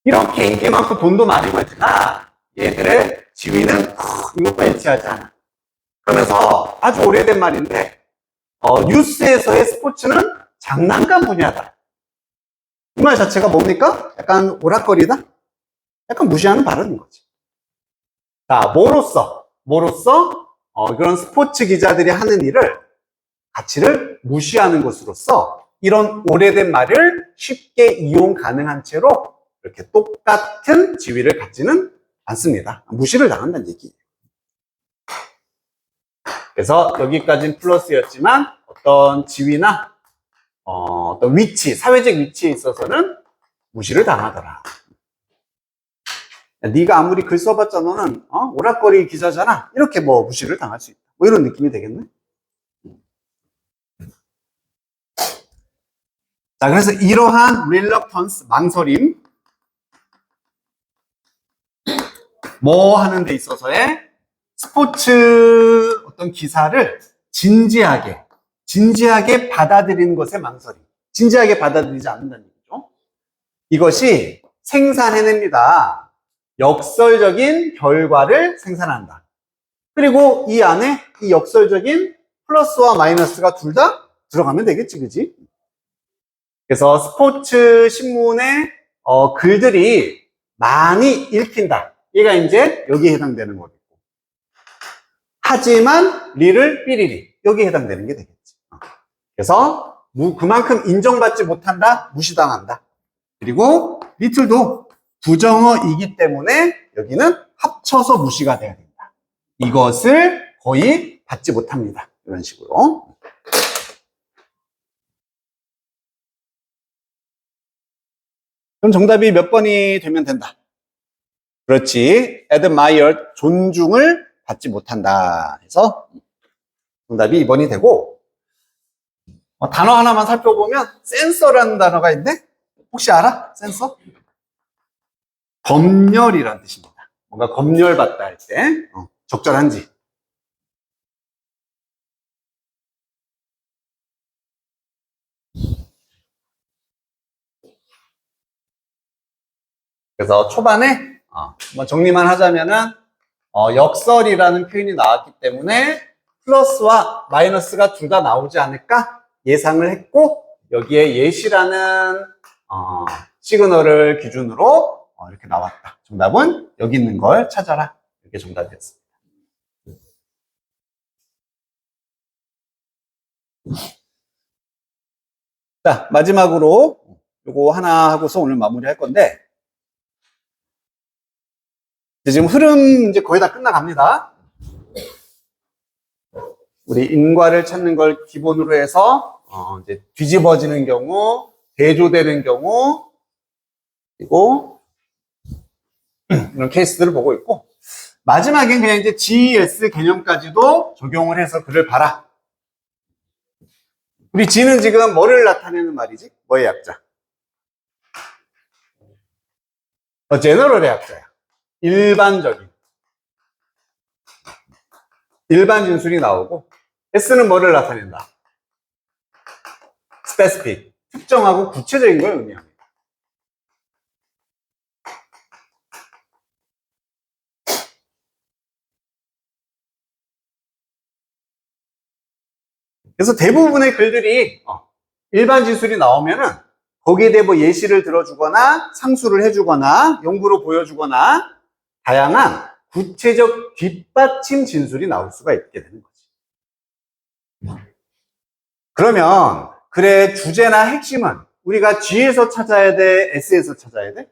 이렇게 인기 많고 돈도 많이 벌지만 얘들의 지위는 이것과 일치하지 않아. 그러면서 아주 오래된 말인데 뉴스에서의 스포츠는 장난감 분야다. 이 말 자체가 뭡니까? 약간 오락거리다? 약간 무시하는 발언인 거지. 자, 뭐로써 그런 스포츠 기자들이 하는 일을 가치를 무시하는 것으로서 이런 오래된 말을 쉽게 이용 가능한 채로 이렇게 똑같은 지위를 갖지는 않습니다. 무시를 당한다는 얘기예요. 그래서 여기까지는 플러스였지만 어떤 지위나 어떤 위치, 사회적 위치에 있어서는 무시를 당하더라. 야, 네가 아무리 글 써봤자 너는 오락거리 기자잖아. 이렇게 뭐 무시를 당할 수 있다. 뭐 이런 느낌이 되겠네. 자, 그래서 이러한 reluctance, 망설임, 뭐 하는 데 있어서의 스포츠 어떤 기사를 진지하게 받아들이는 것에 망설임. 진지하게 받아들이지 않는다는 얘기죠. 이것이 생산해냅니다. 역설적인 결과를 생산한다. 그리고 이 안에 이 역설적인 플러스와 마이너스가 둘 다 들어가면 되겠지, 그지? 그래서 스포츠 신문의 글들이 많이 읽힌다. 얘가 이제 여기에 해당되는 거겠고. 하지만 리를 삐리리 여기에 해당되는 게 되겠지. 그래서 그만큼 인정받지 못한다, 무시당한다. 그리고 리틀도 부정어이기 때문에 여기는 합쳐서 무시가 돼야 된다. 이것을 거의 받지 못합니다. 이런 식으로. 그럼 정답이 몇 번이 되면 된다? 그렇지. admire, 존중을 받지 못한다. 해서 정답이 2번이 되고, 단어 하나만 살펴보면 센서라는 단어가 있는데 혹시 알아? 센서? 검열이라는 뜻입니다. 뭔가 검열받다 할 때 적절한지. 그래서 초반에 뭐 정리만 하자면은 역설이라는 표현이 나왔기 때문에 플러스와 마이너스가 둘 다 나오지 않을까 예상을 했고, 여기에 예시라는 시그널을 기준으로 이렇게 나왔다. 정답은 여기 있는 걸 찾아라. 이렇게 정답이 됐습니다. 자, 마지막으로 요거 하나 하고서 오늘 마무리할 건데, 지금 흐름 이제 거의 다 끝나갑니다. 우리 인과를 찾는 걸 기본으로 해서 이제 뒤집어지는 경우, 대조되는 경우, 그리고 이런 케이스들을 보고 있고, 마지막엔 그냥 이제 GES 개념까지도 적용을 해서 글을 봐라. 우리 G는 지금 뭐를 나타내는 말이지? 뭐의 약자? 제너럴의 약자야. 일반적인. 일반 진술이 나오고, S는 뭐를 나타낸다? specific. 특정하고 구체적인 걸 의미합니다. 그래서 대부분의 글들이 일반 진술이 나오면은 거기에 대해 뭐 예시를 들어주거나 상수를 해주거나 연구로 보여주거나 다양한 구체적 뒷받침 진술이 나올 수가 있게 되는 거지. 그러면 글의 주제나 핵심은 우리가 G에서 찾아야 돼? S에서 찾아야 돼?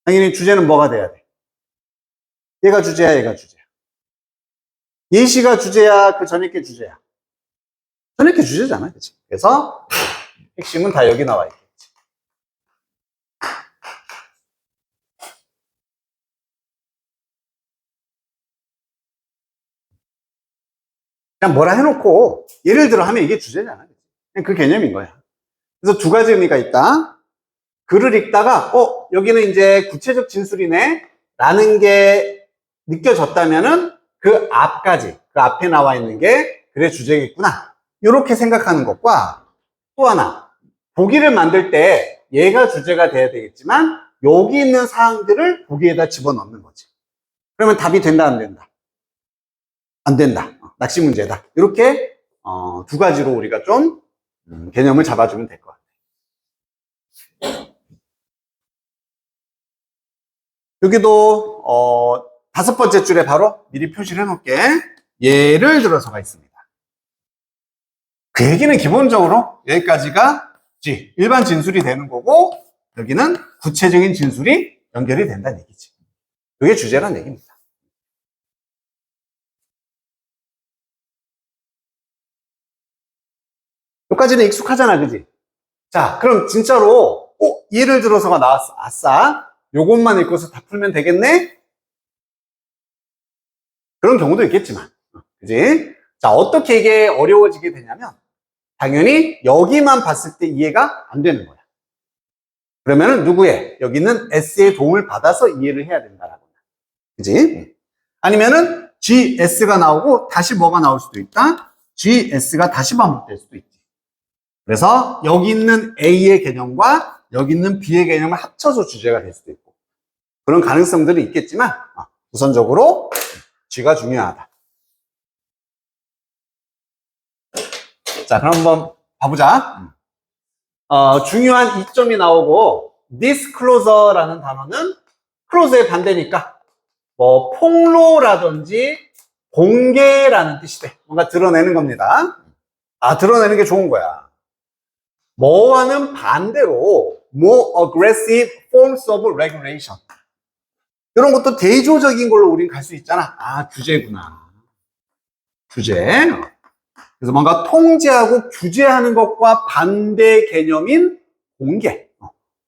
당연히 주제는 뭐가 돼야 돼? 얘가 주제야, 얘가 주제야. 예시가 주제야, 그 전에 게 주제야. 전에 게 주제잖아, 그치? 그래서 핵심은 다 여기 나와 있겠지. 그냥 뭐라 해놓고 예를 들어 하면 이게 주제잖아. 그냥 그 개념인 거야. 그래서 두 가지 의미가 있다. 글을 읽다가 여기는 이제 구체적 진술이네 라는 게 느껴졌다면은 그 앞까지, 그 앞에 나와 있는 게 글의 주제겠구나, 이렇게 생각하는 것과, 또 하나, 보기를 만들 때 얘가 주제가 돼야 되겠지만 여기 있는 사항들을 보기에다 집어넣는 거지. 그러면 답이 된다, 안 된다? 안 된다. 낚시 문제다. 이렇게 두 가지로 우리가 좀 개념을 잡아주면 될 것 같아요. 여기도 5번째 줄에 바로 미리 표시를 해놓을게. 예를 들어서가 있습니다. 그 얘기는 기본적으로 여기까지가 일반 진술이 되는 거고, 여기는 구체적인 진술이 연결이 된다는 얘기지. 이게 주제란 얘기입니다. 여기까지는 익숙하잖아, 그지? 자, 그럼 진짜로 예를 들어서가 나왔어. 아싸, 요것만 읽고서 다 풀면 되겠네? 그런 경우도 있겠지만, 그지? 자, 어떻게 이게 어려워지게 되냐면, 당연히 여기만 봤을 때 이해가 안 되는 거야. 그러면은 누구의? 여기 있는 S의 도움을 받아서 이해를 해야 된다라고. 그지? 아니면은 GS가 나오고 다시 뭐가 나올 수도 있다? GS가 다시 반복될 수도 있지. 그래서 여기 있는 A의 개념과 여기 있는 B의 개념을 합쳐서 주제가 될 수도 있고. 그런 가능성들이 있겠지만, 우선적으로 G가 중요하다. 자, 그럼 한번 봐보자. 중요한 이점이 나오고, disclosure라는 단어는 close의 반대니까, 뭐, 폭로라든지 공개라는 뜻이 돼. 뭔가 드러내는 겁니다. 드러내는 게 좋은 거야. 뭐와는 반대로, more aggressive forms of regulation. 이런 것도 대조적인 걸로 우린 갈 수 있잖아. 규제구나. 규제. 그래서 뭔가 통제하고 규제하는 것과 반대 개념인 공개.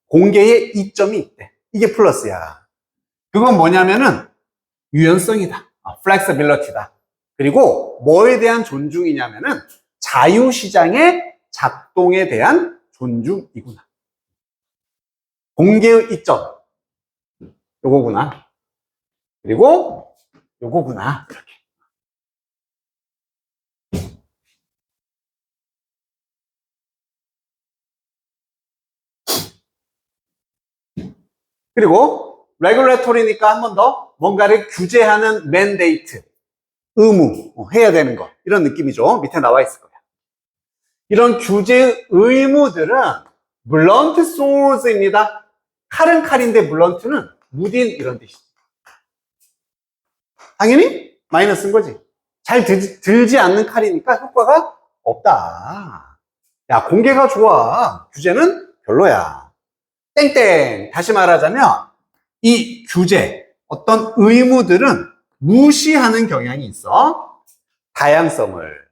공개의 이점이 있대. 이게 플러스야. 그건 뭐냐면은 유연성이다. flexibility다. 그리고 뭐에 대한 존중이냐면은 자유시장의 작동에 대한 존중이구나. 공개의 이점. 요거구나. 그리고 요거구나. 이렇게. 그리고 레귤레토리니까 한 번 더 뭔가를 규제하는 맨데이트, 의무, 해야 되는 거 이런 느낌이죠. 밑에 나와 있을 거야. 이런 규제 의무들은 블런트 소스입니다. 칼은 칼인데 블런트는 무딘 이런 뜻이죠. 당연히 마이너스인 거지. 잘 들지 않는 칼이니까 효과가 없다. 야, 공개가 좋아. 규제는 별로야. 땡땡. 다시 말하자면 이 규제, 어떤 의무들은 무시하는 경향이 있어. 다양성을.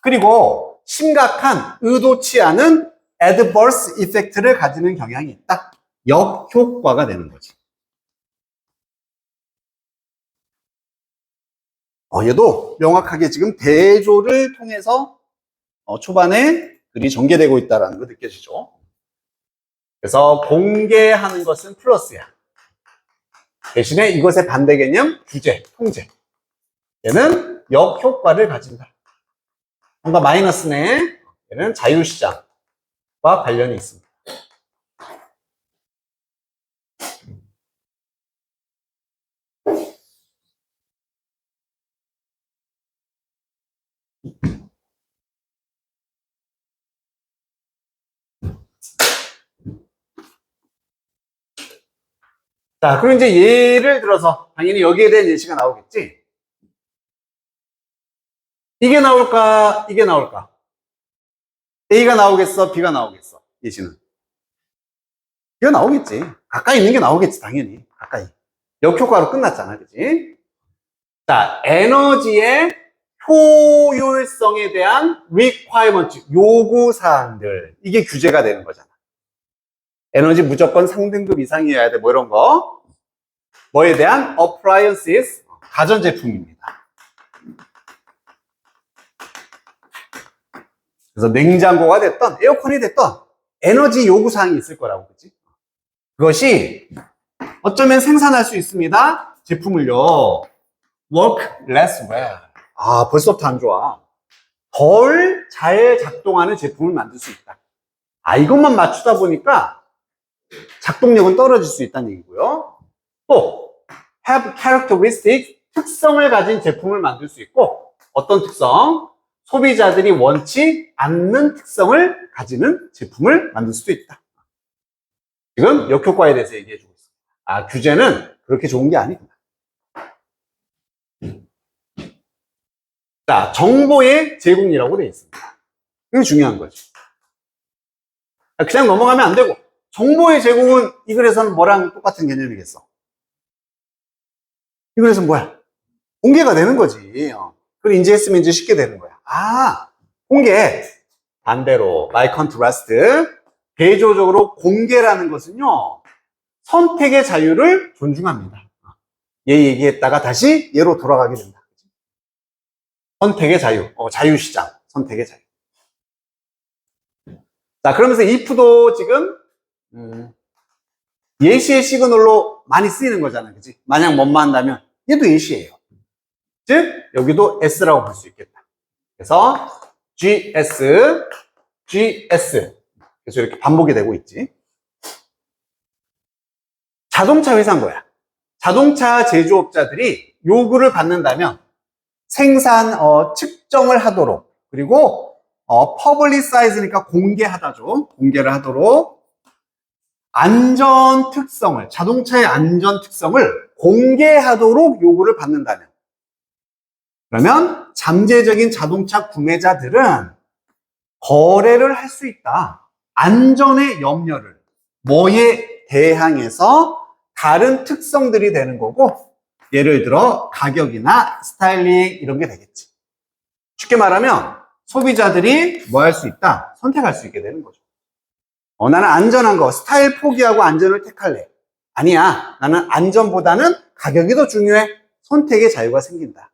그리고 심각한 의도치 않은 adverse effect를 가지는 경향이 있다. 역효과가 되는 거지. 얘도 명확하게 지금 대조를 통해서 초반에 글이 전개되고 있다는 거 느껴지죠. 그래서 공개하는 것은 플러스야. 대신에 이것의 반대 개념, 규제, 통제. 얘는 역효과를 가진다. 뭔가 마이너스네. 얘는 자유시장과 관련이 있습니다. 자, 그럼 이제 예를 들어서 당연히 여기에 대한 예시가 나오겠지. 이게 나올까? 이게 나올까? A가 나오겠어? B가 나오겠어? 예시는. B가 나오겠지. 가까이 있는 게 나오겠지, 당연히. 가까이. 역효과로 끝났잖아, 그치? 자, 에너지의 효율성에 대한 requirement, 요구사항들. 이게 규제가 되는 거잖아. 에너지 무조건 상등급 이상이어야 돼, 뭐 이런 거. 뭐에 대한 appliances, 가전제품입니다. 그래서 냉장고가 됐던, 에어컨이 됐던 에너지 요구사항이 있을 거라고, 그치? 그것이 어쩌면 생산할 수 있습니다. 제품을요. work less well. 벌써부터 안 좋아. 덜 잘 작동하는 제품을 만들 수 있다. 이것만 맞추다 보니까 작동력은 떨어질 수 있다는 얘기고요. 또 have characteristic, 특성을 가진 제품을 만들 수 있고, 어떤 특성? 소비자들이 원치 않는 특성을 가지는 제품을 만들 수도 있다. 지금 역효과에 대해서 얘기해주고 있습니다. 규제는 그렇게 좋은 게 아니구나. 자, 정보의 제공이라고 되어 있습니다. 이게 중요한 거죠. 그냥 넘어가면 안 되고, 정보의 제공은 이 글에서는 뭐랑 똑같은 개념이겠어? 이 글에서는 뭐야? 공개가 되는 거지. 그걸 인지했으면 이제 쉽게 되는 거야. 공개. 반대로, by contrast, 대조적으로 공개라는 것은요, 선택의 자유를 존중합니다. 얘 얘기했다가 다시 얘로 돌아가게 된다. 선택의 자유, 자유시장, 선택의 자유. 자, 그러면서 if도 지금 예시의 시그널로 많이 쓰이는 거잖아, 그치? 만약 뭐뭐 한다면 얘도 예시예요. 즉 여기도 s라고 볼 수 있겠다. 그래서 gs, gs. 그래서 이렇게 반복이 되고 있지. 자동차 회사인 거야. 자동차 제조업자들이 요구를 받는다면 생산 측정을 하도록, 그리고 퍼블리사이즈니까 공개하다죠. 공개를 하도록 안전 특성을, 자동차의 안전 특성을 공개하도록 요구를 받는다면, 그러면 잠재적인 자동차 구매자들은 거래를 할 수 있다. 안전의 염려를, 뭐에 대항해서 다른 특성들이 되는 거고, 예를 들어 가격이나 스타일링 이런 게 되겠지. 쉽게 말하면 소비자들이 뭐 할 수 있다? 선택할 수 있게 되는 거죠. 나는 안전한 거, 스타일 포기하고 안전을 택할래. 아니야, 나는 안전보다는 가격이 더 중요해. 선택의 자유가 생긴다.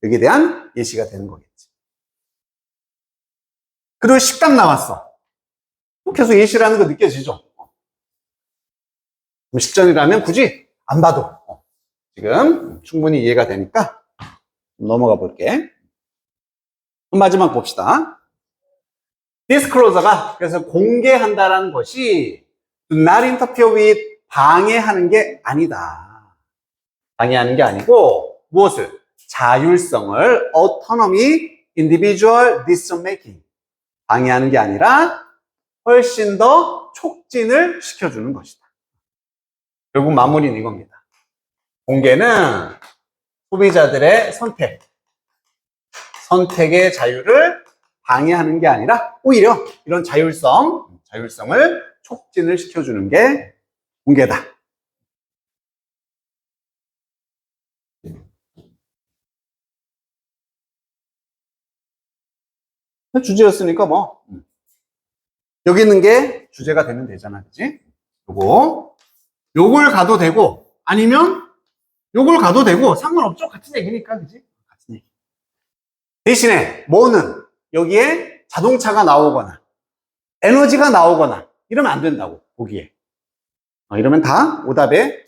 여기에 대한 예시가 되는 거겠지. 그리고 식당 나왔어. 계속 예시라는 거 느껴지죠? 식전이라면 굳이 안 봐도 지금 충분히 이해가 되니까 넘어가 볼게. 마지막 봅시다. 디스클로저가 그래서 공개한다라는 것이 do not interfere with, 방해하는 게 아니다. 방해하는 게 아니고 무엇을? 자율성을, autonomy, individual decision making, 방해하는 게 아니라 훨씬 더 촉진을 시켜주는 것이다. 결국 마무리는 이겁니다. 공개는 소비자들의 선택의 자유를 방해하는 게 아니라 오히려 이런 자율성을 촉진을 시켜주는 게 공개다. 주제였으니까 뭐 여기 있는 게 주제가 되면 되잖아, 그치? 요걸 가도 되고 아니면 요걸 가도 되고 상관없죠. 같은 얘기니까, 그치? 같은 얘기. 대신에 뭐는 여기에 자동차가 나오거나 에너지가 나오거나 이러면 안 된다고, 보기에. 이러면 다 오답에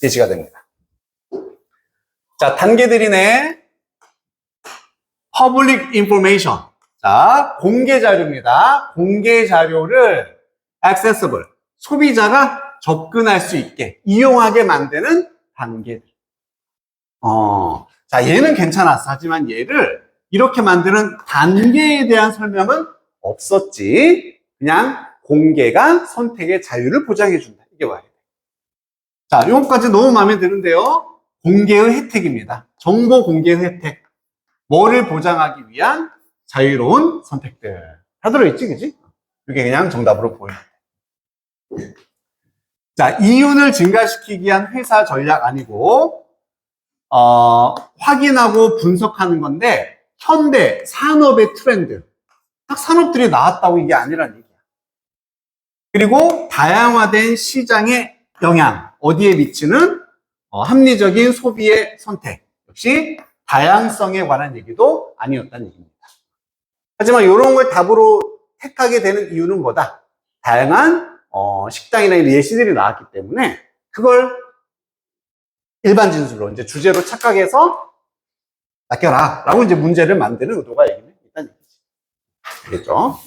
예시가 됩니다. 자, 단계들이네. Public information. 자, 공개 자료입니다. 공개 자료를 accessible, 소비자가 접근할 수 있게, 이용하게 만드는 단계들. 자, 얘는 괜찮았어. 하지만 얘를 이렇게 만드는 단계에 대한 설명은 없었지. 그냥 공개가 선택의 자유를 보장해준다. 이게 와야 돼. 자, 이것까지 너무 마음에 드는데요. 공개의 혜택입니다. 정보 공개의 혜택. 뭐를 보장하기 위한 자유로운 선택들. 다 들어있지, 그지? 이게 그냥 정답으로 보여요. 자, 이윤을 증가시키기 위한 회사 전략 아니고, 확인하고 분석하는 건데, 현대 산업의 트렌드. 딱 산업들이 나왔다고 이게 아니란 얘기야. 그리고 다양화된 시장의 영향. 어디에 미치는 합리적인 소비의 선택. 역시 다양성에 관한 얘기도 아니었다는 얘기입니다. 하지만 이런 걸 답으로 택하게 되는 이유는 뭐다? 다양한 식당이나 예시들이 나왔기 때문에 그걸 일반 진술로 이제 주제로 착각해서 낚여라 라고 이제 문제를 만드는 의도가 있다는 얘기지. 알겠죠?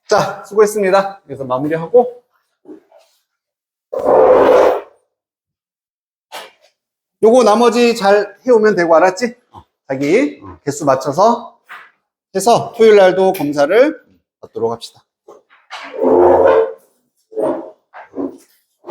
자, 수고했습니다. 그래서 마무리하고 요거 나머지 잘 해오면 되고, 알았지? 자기 개수 맞춰서 해서 토요일 날도 검사를 받도록 합시다.